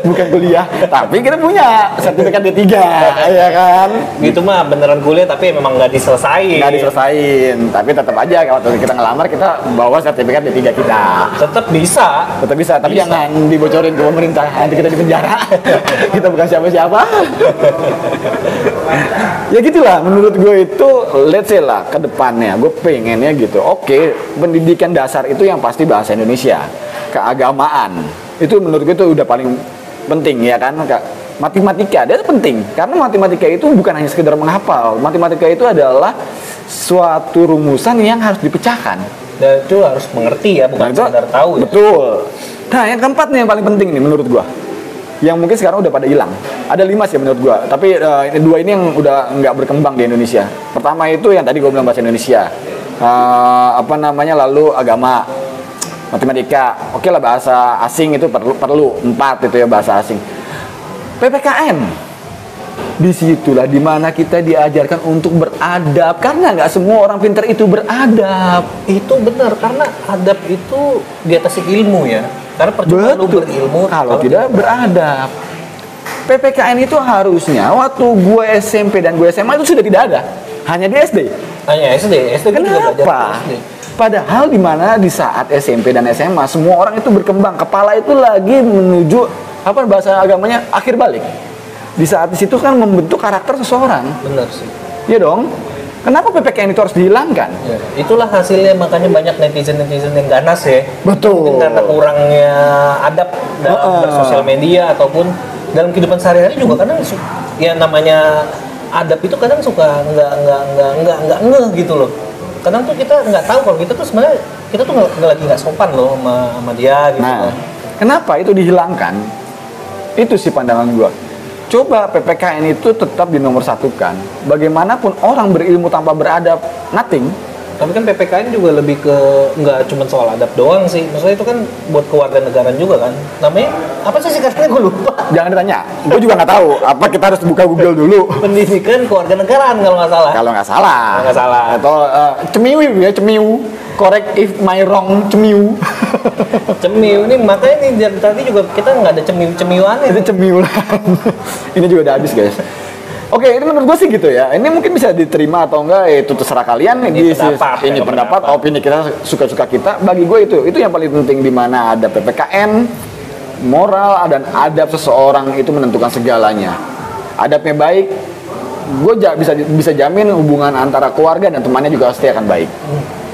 bukan kuliah. Tapi kita punya sertifikat D3, ya kan? Gitu mah beneran kuliah tapi memang nggak diselesain. Tapi tetap aja kalau kita ngelamar kita bawa sertifikat D3 kita. Tetap bisa, tapi jangan dibocorin ke pemerintah, nanti kita di penjara. Kita bukan siapa-siapa. Ya gitulah, menurut gue itu let's say lah ke depannya gue pengennya gitu. Oke, pendidikan dasar itu yang pasti bahasa Indonesia. Keagamaan itu menurut gue itu udah paling penting ya kan. Matematika itu penting karena matematika itu bukan hanya sekedar menghafal. Matematika itu adalah suatu rumusan yang harus dipecahkan dan itu harus mengerti ya, bukan sekedar tahu ya. Betul. Nah yang keempat nih yang paling penting nih menurut gua, yang mungkin sekarang udah pada hilang. Ada 5 sih menurut gua, tapi 2 ini yang udah nggak berkembang di Indonesia. Pertama itu yang tadi gua bilang bahasa Indonesia, lalu agama, matematika, oke lah bahasa asing itu perlu 4 itu ya bahasa asing. PPKN, disitulah dimana kita diajarkan untuk beradab, karena nggak semua orang pintar itu beradab. Itu benar, karena adab itu di atas ilmu ya. Karena percuma lu berilmu kalau tidak beradab. PPKN itu harusnya waktu gue SMP dan gue SMA itu sudah tidak ada, hanya di SD. Hanya SD Kenapa? Padahal di mana di saat SMP dan SMA semua orang itu berkembang, kepala itu lagi menuju bahasa agamanya akhir balik. Di saat itu kan membentuk karakter seseorang. Benar sih. Iya dong. Kenapa PPKN itu harus dihilangkan? Ya, itulah hasilnya, makanya banyak netizen yang ganas ya. Betul. Mungkin karena kurangnya adab dalam bersosial media ataupun dalam kehidupan sehari-hari juga kadang ya namanya adab itu kadang suka nggak ngeh gitu loh. Kadang tuh kita nggak tahu kalau kita tuh sebenarnya kita tuh nggak sopan loh sama dia gitu. Nah, kenapa itu dihilangkan? Itu sih pandangan gua. Coba PPKN itu tetap dinomorsatukan. Bagaimanapun orang berilmu tanpa beradab, nothing. Tapi kan PPKN juga lebih ke nggak cuma soal adab doang sih. Maksudnya itu kan buat kewarganegaraan juga kan. Namanya apa sih katanya gue lupa. Jangan ditanya. Gue juga nggak tahu. Apa kita harus buka Google dulu? Pendidikan kewarganegaraan kalau nggak salah. Kalau nggak salah. Nggak salah. Atau cemiu ya, cemiu. Correct if my wrong, cemiu. Cemiu ini makanya nih dari tadi juga kita nggak ada cemiu-cemiuan. Itu cemiulan. Ini juga udah habis guys. Oke, ini menurut gue sih gitu ya. Ini mungkin bisa diterima atau enggak, itu terserah kalian. Ini pendapat, opini kita, suka-suka kita. Bagi gue itu yang paling penting, di mana ada PPKN, moral dan adab seseorang itu menentukan segalanya. Adabnya baik, gue bisa jamin hubungan antara keluarga dan temannya juga pasti akan baik.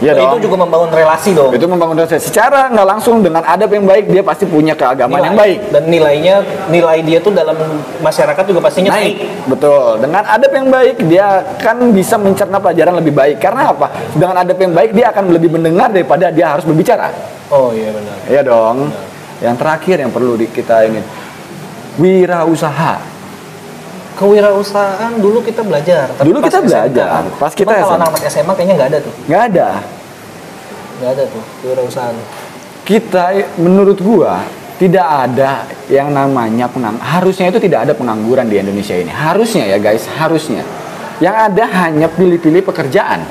Ya dong. Itu juga membangun relasi dong. Itu membangun relasi. Secara nggak langsung dengan adab yang baik, dia pasti punya keagamaan yang baik. Dan nilai dia tuh dalam masyarakat juga pastinya naik. Betul. Dengan adab yang baik, dia akan bisa mencerna pelajaran lebih baik. Karena apa? Dengan adab yang baik, dia akan lebih mendengar daripada dia harus berbicara. Oh iya benar. Iya dong. Yang terakhir yang perlu kita ini, wirausaha. Kewirausahaan dulu kita belajar. Tapi Dulu kita belajar. Pas kita kalau anak SMA kayaknya nggak ada tuh. Nggak ada. Nggak ada tuh kewirausahaan. Kita, menurut gua, tidak ada yang namanya harusnya itu tidak ada pengangguran di Indonesia ini. Harusnya ya guys, harusnya. Yang ada hanya pilih-pilih pekerjaan.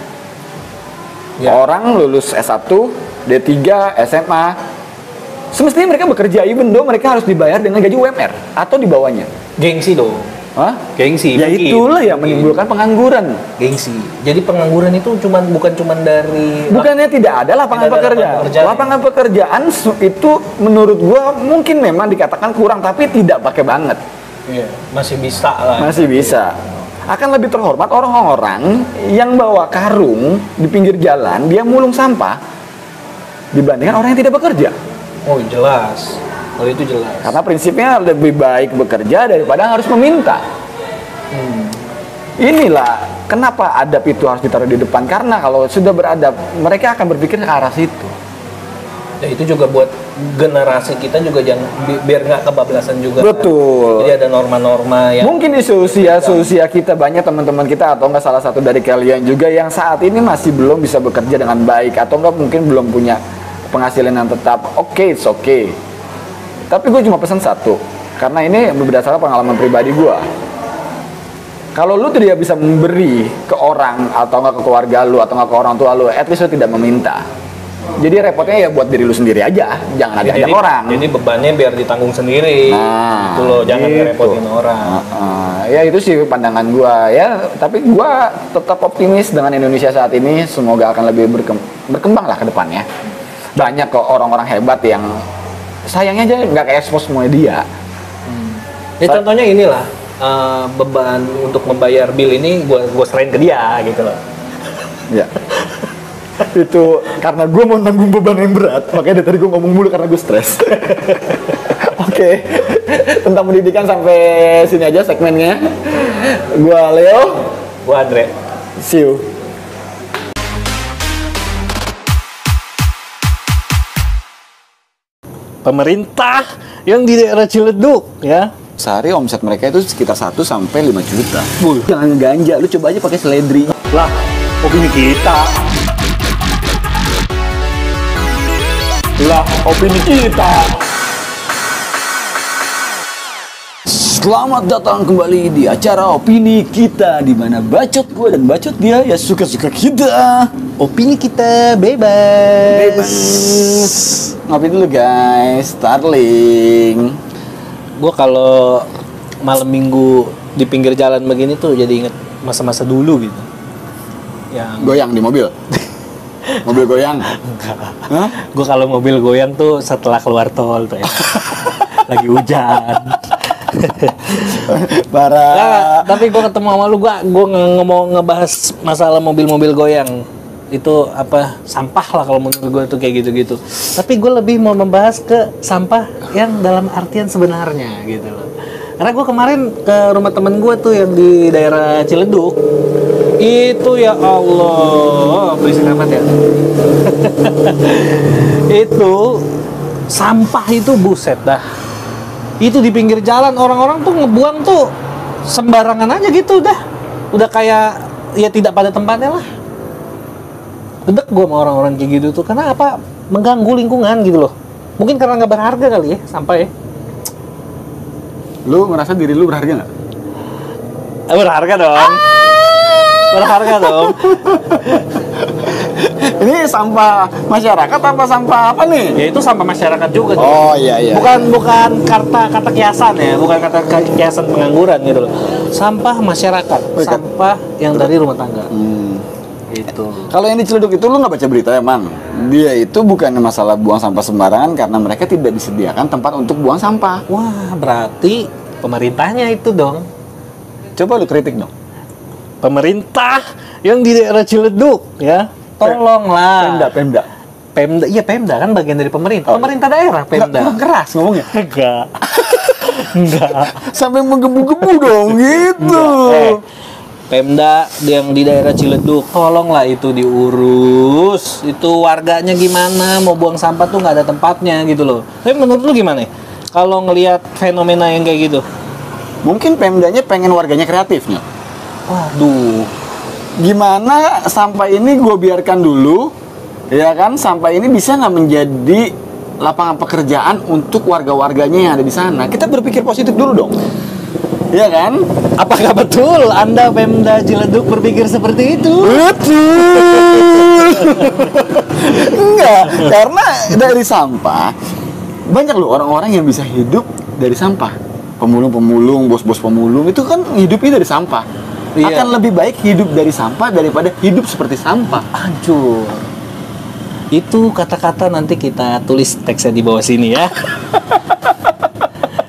Ya. Orang lulus S1, D3, SMA, semestinya mereka bekerja, even though mereka harus dibayar dengan gaji UMR atau di bawahnya. Gengsi dong. Hah? Gengsi. Ya mungkin. itulah yang menimbulkan pengangguran. Gengsi. Jadi pengangguran itu bukan cuma dari bukannya tidak ada lapangan pekerjaan. Lapangan pekerjaan itu menurut gua mungkin memang dikatakan kurang, tapi tidak pakai banget. Iya, masih bisa lah. Masih bisa. Akan lebih terhormat orang-orang yang bawa karung di pinggir jalan, dia mulung sampah dibandingkan orang yang tidak bekerja. Oh, jelas. Kalau itu jelas. Karena prinsipnya lebih baik bekerja daripada harus meminta. Inilah kenapa adab itu harus ditaruh di depan. Karena kalau sudah beradab, mereka akan berpikir ke arah situ. Ya itu juga buat generasi kita juga jangan biar nggak kebablasan juga. Betul. Kan? Jadi ada norma-norma yang mungkin di seusia kita banyak teman-teman kita atau enggak salah satu dari kalian juga yang saat ini masih belum bisa bekerja dengan baik atau enggak mungkin belum punya penghasilan yang tetap. Oke, it's okay. Tapi gue cuma pesan satu, karena ini berdasarkan pengalaman pribadi gue. Kalau lu tidak bisa memberi ke orang atau nggak ke keluarga lu atau nggak ke orang tua lu, at least lu tidak meminta. Jadi repotnya ya buat diri lu sendiri aja, jangan ajak orang. Jadi bebannya biar ditanggung sendiri. Nah, itu loh, jangan ngerepotin orang. Ya itu sih pandangan gue ya. Tapi gue tetap optimis dengan Indonesia saat ini, semoga akan lebih berkembang lah ke depannya. Banyak kok orang-orang hebat yang sayangnya aja nggak kayak expose media. Ya contohnya inilah beban untuk membayar bill ini gue serahin ke dia gitu loh. Ya. Itu karena gue mau nanggung beban yang berat, makanya dari tadi gue ngomong mulu karena gue stres. Oke. Tentang pendidikan sampai sini aja segmennya. Gue Leo, gue Andre. See you. Pemerintah yang di daerah Ciledug ya, sehari omset mereka itu sekitar 1 sampai 5 juta. Jangan ganja, lu coba aja pakai seledri. Lah, opini kita. Lah, opini kita. Selamat datang kembali di acara opini kita, di mana bacot gue dan bacot dia ya suka-suka kita. Opini kita bebas. Ngopi dulu guys, Starling. Gue kalau malam minggu di pinggir jalan begini tuh jadi inget masa-masa dulu gitu. Yang goyang di mobil. Mobil goyang. Gue kalau mobil goyang tuh setelah keluar tol tuh ya. Lagi hujan. Parah. Nah, tapi gue ketemu sama lu, gue mau ngebahas masalah mobil-mobil goyang. Itu apa, sampah lah kalau menurut gue tuh kayak gitu-gitu. Tapi gue lebih mau membahas ke sampah yang dalam artian sebenarnya gitu loh. Karena gue kemarin ke rumah temen gue tuh yang di daerah Ciledug. Itu ya Allah, berisik amat ya. Itu sampah itu buset dah. Itu di pinggir jalan orang-orang tuh ngebuang tuh sembarangan aja gitu udah kayak ya tidak pada tempatnya lah. Gedek gue sama orang-orang kayak gitu tuh, karena apa? Mengganggu lingkungan gitu loh. Mungkin karena nggak berharga kali ya, sampai. Lu ngerasa diri lu berharga nggak? Berharga dong. Berharga dong. Ini sampah masyarakat apa sampah apa nih? Ya itu sampah masyarakat juga. Oh iya. Bukan kata kiasan ya, bukan kata kiasan pengangguran gitu loh. Sampah masyarakat, sampah yang dari rumah tangga. Itu. Kalau yang di Ciledug itu lu nggak baca berita emang? Dia itu bukan masalah buang sampah sembarangan karena mereka tidak disediakan tempat untuk buang sampah. Wah, berarti pemerintahnya itu dong. Coba lu kritik dong. Pemerintah yang di daerah Ciledug ya, tolonglah. Pemda, iya Pemda kan bagian dari pemerintah. Pemerintah daerah, Pemda. Kurang keras ngomongnya. Enggak. Sampai menggebu-gebu dong gitu. Pemda yang di daerah Ciledug, tolonglah itu diurus. Itu warganya gimana, mau buang sampah tuh nggak ada tempatnya gitu loh. Tapi menurut lu gimana? Kalau ngelihat fenomena yang kayak gitu? Mungkin Pemdanya pengen warganya kreatifnya. Waduh. Gimana sampah ini gue biarkan dulu, ya kan? Sampah ini bisa nggak menjadi lapangan pekerjaan untuk warga-warganya yang ada di sana? Kita berpikir positif dulu dong. Iya kan? Apakah betul Anda Pemda Ciledug berpikir seperti itu? Betul. Enggak, karena dari sampah banyak loh orang-orang yang bisa hidup dari sampah. Pemulung-pemulung, bos-bos pemulung itu kan hidupnya dari sampah. Iya. Akan lebih baik hidup dari sampah daripada hidup seperti sampah. Hancur. Itu kata-kata nanti kita tulis teksnya di bawah sini ya.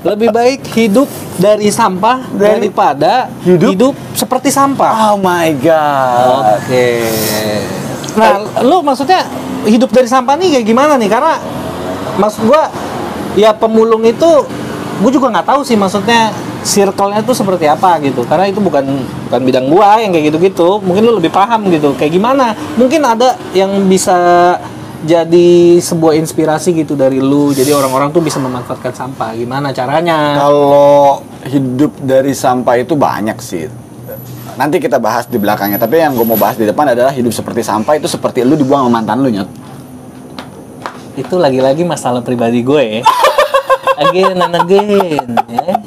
Lebih baik hidup dari sampah daripada hidup seperti sampah. Oh my god. Oke. Nah, lu maksudnya hidup dari sampah nih kayak gimana nih? Karena maksud gua ya pemulung itu gua juga nggak tahu sih maksudnya circle-nya tuh seperti apa gitu. Karena itu bukan bidang gua yang kayak gitu-gitu. Mungkin lu lebih paham gitu. Kayak gimana? Mungkin ada yang bisa jadi sebuah inspirasi gitu dari lu, jadi orang-orang tuh bisa memanfaatkan sampah. Gimana caranya? Kalau hidup dari sampah itu banyak sih. Nanti kita bahas di belakangnya. Tapi yang gue mau bahas di depan adalah hidup seperti sampah itu seperti lu dibuang sama mantan lu, Nyot. Itu lagi-lagi masalah pribadi gue. Again and again. Ya.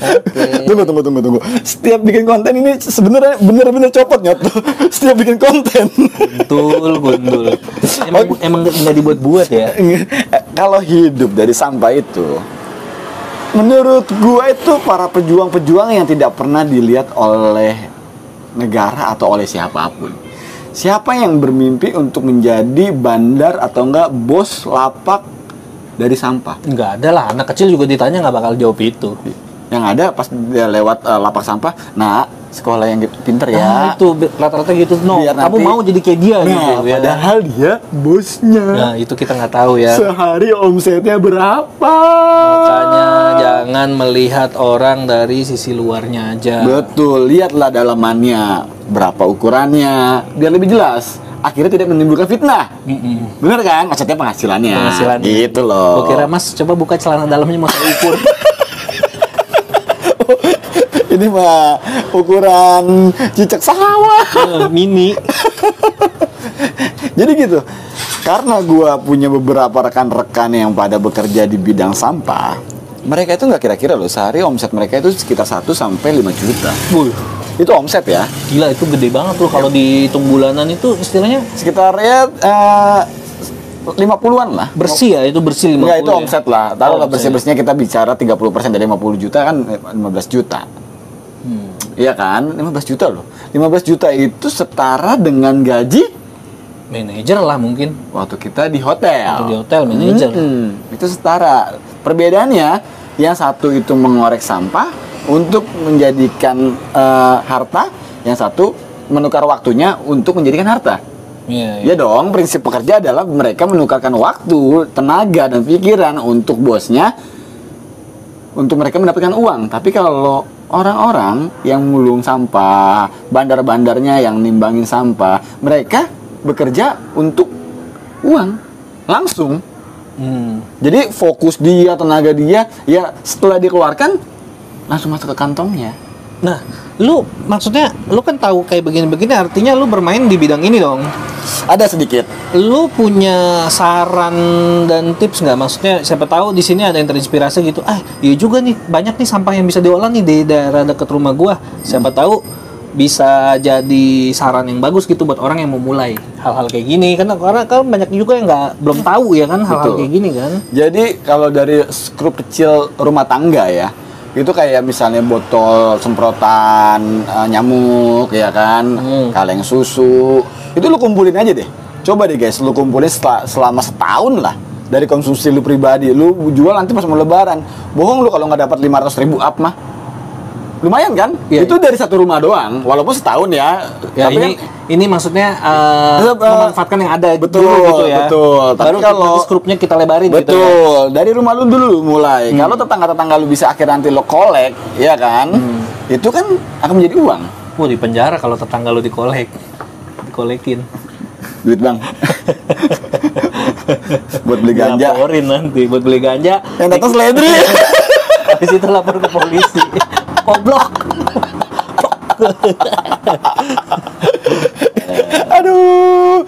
Okay. Tunggu. Setiap bikin konten ini sebenarnya bener-bener copot, Nyot. Setiap bikin konten. Gundul. Emang nggak dibuat-buat ya. Kalau hidup dari sampah itu, menurut gua itu para pejuang-pejuang yang tidak pernah dilihat oleh negara atau oleh siapapun. Siapa yang bermimpi untuk menjadi bandar atau enggak bos lapak dari sampah? Nggak ada lah, anak kecil juga ditanya nggak bakal jawab itu. Yang ada pas dia lewat lapak sampah, nah sekolah yang pinter ya. Itu rata-rata gitu. No, biar kamu nanti, mau jadi kayak dia gitu. Padahal dia bosnya. Nah, itu kita nggak tahu ya. Sehari omsetnya berapa? Makanya jangan melihat orang dari sisi luarnya aja. Betul, lihatlah dalamannya, berapa ukurannya, biar lebih jelas. Akhirnya tidak menimbulkan fitnah. Bener kan? Maksudnya penghasilannya. Gitu loh. Oke, Mas, coba buka celana dalamnya mau saya ukur. Ini mah ukuran cicak sawah. Mini. Jadi gitu. Karena gua punya beberapa rekan-rekan yang pada bekerja di bidang sampah, mereka itu nggak kira-kira loh, sehari omset mereka itu sekitar 1 sampai 5 juta. Itu omset ya. Gila, itu gede banget loh kalau dihitung bulanan itu istilahnya sekitar ya 50-an lah. Bersih ya, itu bersih 50. Enggak, itu omset lah. Taruhlah bersih-bersihnya kita bicara 30% dari 50 juta kan 15 juta. Iya kan? 15 juta loh. 15 juta itu setara dengan gaji manajer lah mungkin. Waktu kita di hotel. Di hotel manajer. Itu setara. Perbedaannya yang satu itu mengorek sampah untuk menjadikan harta, yang satu menukar waktunya untuk menjadikan harta. Ya dong, prinsip pekerja adalah mereka menukarkan waktu, tenaga, dan pikiran untuk bosnya, untuk mereka mendapatkan uang. Tapi kalau orang-orang yang mulung sampah, bandar-bandarnya yang nimbangin sampah, mereka bekerja untuk uang langsung. Jadi fokus dia, tenaga dia, ya setelah dikeluarkan langsung masuk ke kantongnya. Nah, lu maksudnya lu kan tahu kayak begini-begini, artinya lu bermain di bidang ini dong. Ada sedikit. Lu punya saran dan tips nggak? Maksudnya siapa tahu di sini ada yang terinspirasi gitu. Iya juga nih, banyak nih sampah yang bisa diolah nih di daerah dekat rumah gua. Siapa tahu bisa jadi saran yang bagus gitu buat orang yang mau mulai hal-hal kayak gini. Karena kan banyak juga yang belum tahu ya kan hal-hal kayak gini kan. Jadi kalau dari skrup kecil rumah tangga ya, itu kayak misalnya botol semprotan nyamuk ya kan, kaleng susu, itu lu kumpulin aja deh. Coba deh guys, lu kumpulin selama setahun lah dari konsumsi lu pribadi. Lu jual nanti pas mau lebaran. Bohong lu kalau nggak dapat 500.000 up mah. Lumayan kan? Ya, itu dari satu rumah doang, walaupun setahun ya. Tapi ini maksudnya memanfaatkan yang ada betul, dulu gitu ya. Betul. Tapi baru kalau skrupnya kita lebarin betul, gitu ya. Betul. Dari rumah lu dulu mulai. Kalau tetangga-tetangga lu bisa akhirnya nanti lo kolek, ya kan? Itu kan akan menjadi uang. Wah, di penjara kalau tetangga lu dikolekin. Duit bang. Buat beli ganja. Laporin nanti buat beli ganja. Yang datang seledri. Habis itu lapor ke polisi. Goblok. Aduh.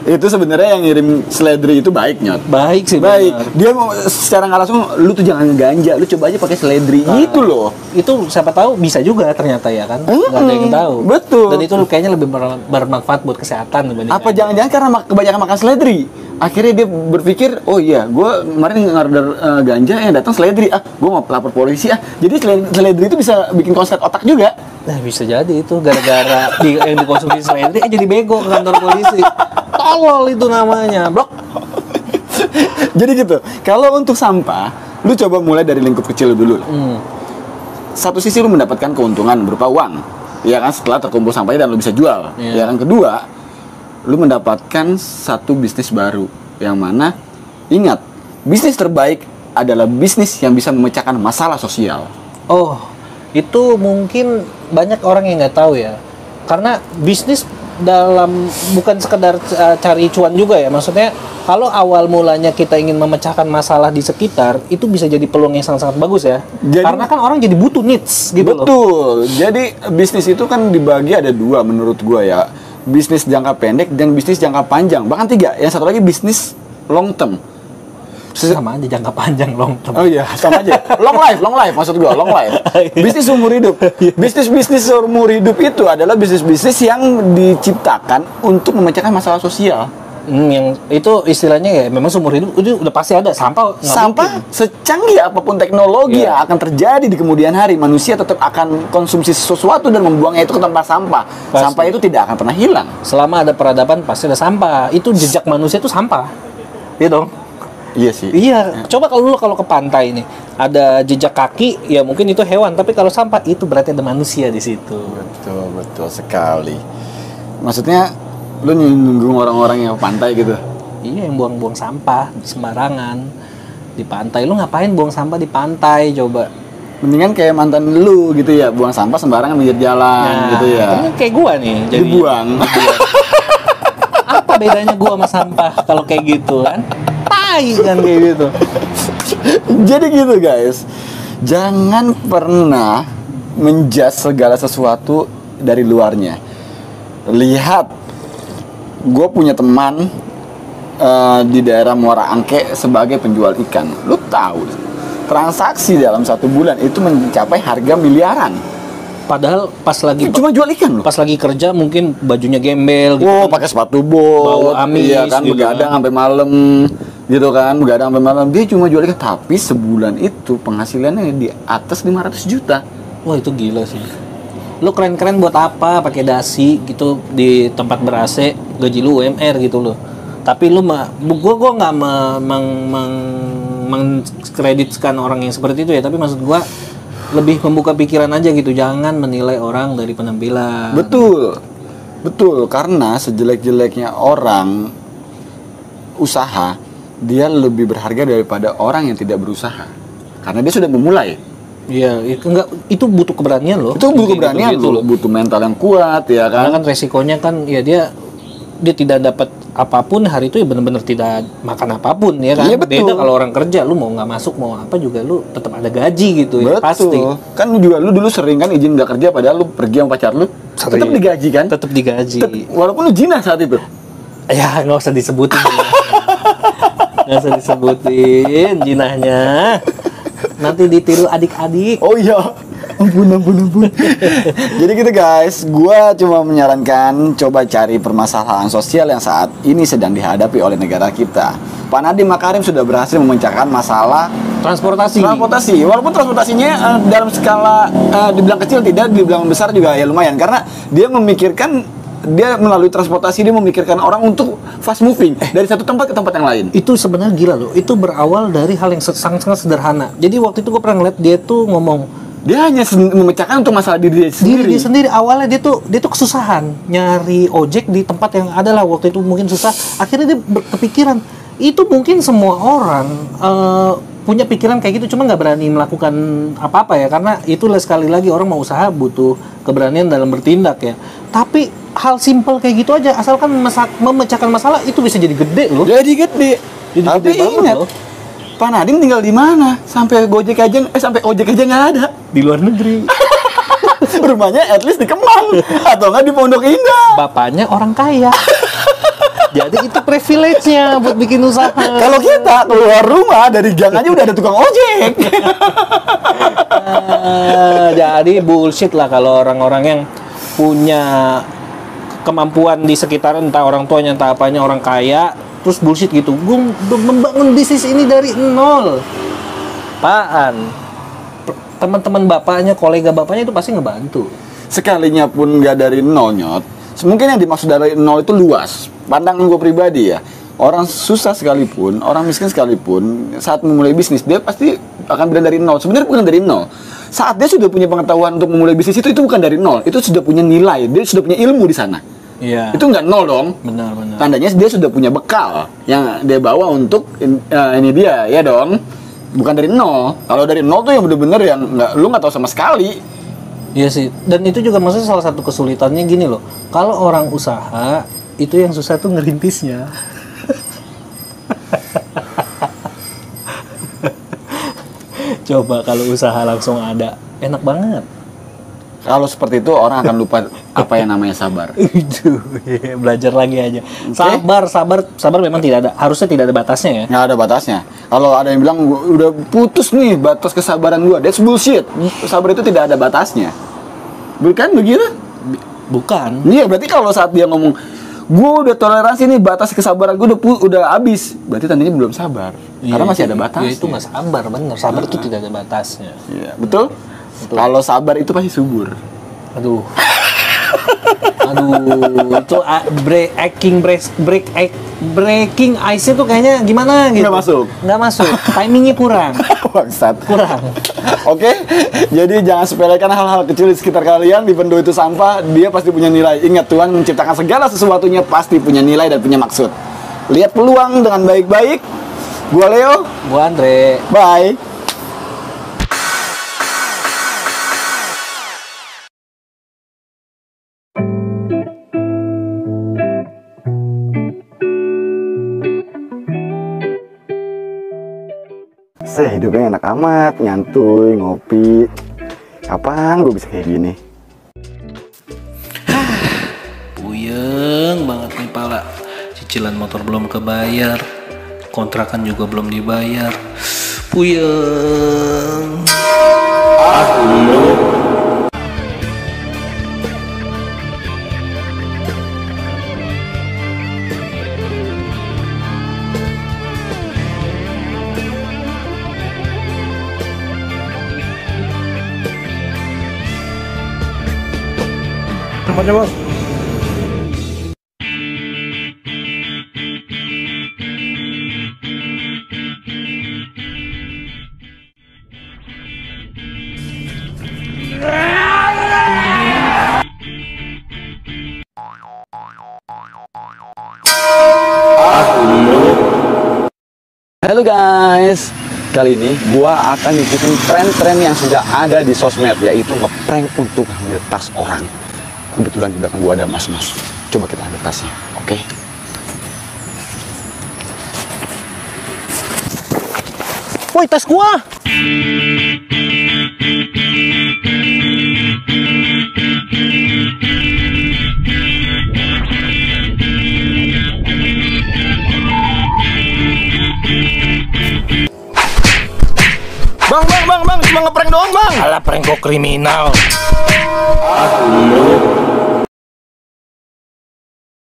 Itu sebenarnya yang ngirim seledri itu baik, Nyot. Baik sih. Baik. Benar. Dia mau secara nggak langsung, lu tuh jangan ganja, lu coba aja pakai seledri. Gitu loh. Itu siapa tahu bisa juga ternyata ya kan. Nggak ada yang tahu. Betul. Dan itu kayaknya lebih bermanfaat buat kesehatan dibanding. Apa jangan-jangan karena kebanyakan makan seledri? Akhirnya dia berpikir, oh iya, gue kemarin ngorder ganja yang datang seledri, gue mau lapor polisi Jadi seledri itu bisa bikin konslet otak juga. Nah bisa jadi itu gara-gara yang dikonsumsi seledri jadi bego ke kantor polisi. Tolol itu namanya, blok. Jadi gitu. Kalau untuk sampah, lu coba mulai dari lingkup kecil dulu. Satu sisi lu mendapatkan keuntungan berupa uang, ya kan, setelah terkumpul sampahnya dan lu bisa jual. Ya kan, kedua, lu mendapatkan satu bisnis baru yang mana ingat, bisnis terbaik adalah bisnis yang bisa memecahkan masalah sosial. Oh, itu mungkin banyak orang yang nggak tahu ya, karena bisnis dalam bukan sekedar cari cuan juga ya. Maksudnya kalau awal mulanya kita ingin memecahkan masalah di sekitar, itu bisa jadi peluang yang sangat-sangat bagus ya. Karena kan orang jadi butuh needs gitu loh. Betul. Jadi bisnis itu kan dibagi ada dua menurut gua ya. Bisnis jangka pendek dan bisnis jangka panjang, bahkan 3. Yang satu lagi bisnis long term. Sama aja jangka panjang long term. Oh iya, sama aja. Long life maksud gua, long life. Bisnis umur hidup. Bisnis umur hidup itu adalah bisnis-bisnis yang diciptakan untuk memecahkan masalah sosial. Yang itu istilahnya ya memang seumur hidup itu udah pasti ada sampah. Secanggih apapun teknologi yang akan terjadi di kemudian hari, manusia tetap akan konsumsi sesuatu dan membuangnya itu ke tempat sampah. Pasti. Sampah itu tidak akan pernah hilang. Selama ada peradaban pasti ada sampah. Itu jejak manusia itu sampah. Iya dong. Iya sih. Iya. Coba kalau ke pantai ini ada jejak kaki, ya mungkin itu hewan. Tapi kalau sampah itu berarti ada manusia di situ. Betul sekali. Maksudnya lu nyinggung orang-orang yang ke pantai gitu? Iya, yang buang-buang sampah sembarangan di pantai. Lu ngapain buang sampah di pantai coba? Mendingan kayak mantan lu gitu ya, buang sampah sembarangan pinggir jalan gitu ya. Kan kayak gua nih jadi dibuang. Apa bedanya gua sama sampah kalau kayak gitu kan? Tai kan kayak gitu. Jadi gitu guys, jangan pernah menjudge segala sesuatu dari luarnya. Lihat, gue punya teman di daerah Muara Angke sebagai penjual ikan. Lu tahu, transaksi dalam 1 bulan itu mencapai harga miliaran. Padahal pas lagi cuma jual ikan loh. Pas lagi kerja mungkin bajunya gembel gitu. Oh, pakai sepatu bot, bau amis, iya kan, gitu begadang sampai malam gitu kan, begadang sampai malam. Dia cuma jual ikan, tapi sebulan itu penghasilannya di atas 500 juta. Wah, itu gila sih. Lu keren-keren buat apa pakai dasi gitu di tempat ber-AC, gaji lu UMR gitu loh. Tapi lu gua nggak mengkreditkan orang yang seperti itu ya, tapi maksud gua lebih membuka pikiran aja gitu, jangan menilai orang dari penampilan. Betul, karena sejelek-jeleknya orang usaha, dia lebih berharga daripada orang yang tidak berusaha, karena dia sudah memulai. Iya, itu butuh keberanian loh. Itu butuh keberanian loh, butuh mental yang kuat ya kan. Karena kan resikonya kan ya dia dia tidak dapat apapun hari itu ya benar-benar tidak makan apapun ya kan. Iya, betul. Beda kalau orang kerja, lu mau nggak masuk mau apa juga lu tetap ada gaji gitu ya. Betul. Pasti. Kan lu dulu sering kan izin nggak kerja padahal lu pergi sama pacar lu tetap digaji kan? Tetap digaji. Walaupun lu jinah saat itu. Ya nggak usah disebutin. Nggak usah disebutin jinahnya. Nanti ditiru adik-adik. Oh iya. Ampun. Jadi gitu guys, gua cuma menyarankan coba cari permasalahan sosial yang saat ini sedang dihadapi oleh negara kita. Pak Nadiem Makarim sudah berhasil memecahkan masalah transportasi. Walaupun transportasinya dalam skala dibilang kecil tidak, dibilang besar juga ya lumayan. Karena dia melalui transportasi dia memikirkan orang untuk fast moving dari satu tempat ke tempat yang lain. Itu sebenarnya gila loh. Itu berawal dari hal yang sangat-sangat sederhana. Jadi waktu itu gue pernah ngeliat dia tuh ngomong, dia hanya memecahkan untuk masalah diri dia sendiri. Awalnya dia tuh kesusahan nyari ojek di tempat yang ada lah waktu itu mungkin susah. Akhirnya dia berkepikiran itu mungkin semua orang punya pikiran kayak gitu, cuma nggak berani melakukan apa-apa ya, karena itulah sekali lagi orang mau usaha butuh keberanian dalam bertindak ya. Tapi hal simpel kayak gitu aja, asalkan memecahkan masalah itu bisa jadi gede loh. Jadi gede. Tapi ingat, Pak Nadiem tinggal di mana? Sampai ojek aja nggak ada. Di luar negeri. Rumahnya at least di Kemang atau nggak di Pondok Indah. Bapaknya orang kaya. Jadi itu privilege-nya buat bikin usaha. Kalau kita keluar rumah dari gang aja udah ada tukang ojek. Jadi bullshit lah kalau orang-orang yang punya kemampuan di sekitaran, entah orang tuanya entah apanya, orang kaya terus bullshit gitu. Gue membangun bisnis ini dari nol. Apaan? Teman-teman bapaknya, kolega bapaknya itu pasti ngebantu. Sekalinya pun nggak dari nol, Nyot. Mungkin yang dimaksud dari nol itu luas. Pandangan gue pribadi ya. Orang susah sekalipun, orang miskin sekalipun, saat memulai bisnis dia pasti akan bilang dari nol. Sebenarnya bukan dari nol. Saat dia sudah punya pengetahuan untuk memulai bisnis itu bukan dari nol. Itu sudah punya nilai, dia sudah punya ilmu di sana. Iya. Itu nggak nol dong. Benar. Tandanya dia sudah punya bekal yang dia bawa untuk ini dia, ya dong. Bukan dari nol. Kalau dari nol tuh yang bener-bener yang lu nggak tahu sama sekali. Iya sih. Dan itu juga maksudnya salah satu kesulitannya gini loh. Kalau orang usaha itu yang susah tuh ngerintisnya. Coba kalau usaha langsung ada, enak banget. Kalau seperti itu orang akan lupa apa yang namanya sabar. Itu belajar lagi aja. Sabar memang tidak ada, harusnya tidak ada batasnya ya. Nggak ada batasnya. Kalau ada yang bilang udah putus nih batas kesabaran gua, that's bullshit. Sabar itu tidak ada batasnya. Bukan begitu? Bukan. Iya, berarti kalau saat dia ngomong gua udah toleransi nih, batas kesabaran gua udah habis, berarti tandanya belum sabar. Karena masih ada batasnya. Itu nggak sabar, bener. Sabar itu tidak ada batasnya. Iya, betul. Kalau sabar itu pasti subur. Aduh, itu breaking ice itu kayaknya gimana gitu. Nggak masuk. Timingnya kurang. Bangsat. Kurang. Oke, jadi jangan sepelekan hal-hal kecil di sekitar kalian. Di bendo itu sampah, dia pasti punya nilai. Ingat, Tuhan menciptakan segala sesuatunya pasti punya nilai dan punya maksud. Lihat peluang dengan baik-baik. Gua Leo. Gua Andre. Bye. Hidupnya enak amat, nyantuy, ngopi. Kapan gue bisa kayak gini? Puyeng banget nih pala. Cicilan motor belum kebayar, kontrakan juga belum dibayar. Puyeng. Tempatnya bos. Halo guys, kali ini gua akan ngikutin tren-tren yang sudah ada di sosmed, yaitu ngeprank untuk ngambil tas orang. Kebetulan di belakang gua ada mas-mas. Coba kita ambil tasnya, oke? Woi, tas gua. Bang, cuma ngeprank doang, Bang. Alah, prank gua kriminal.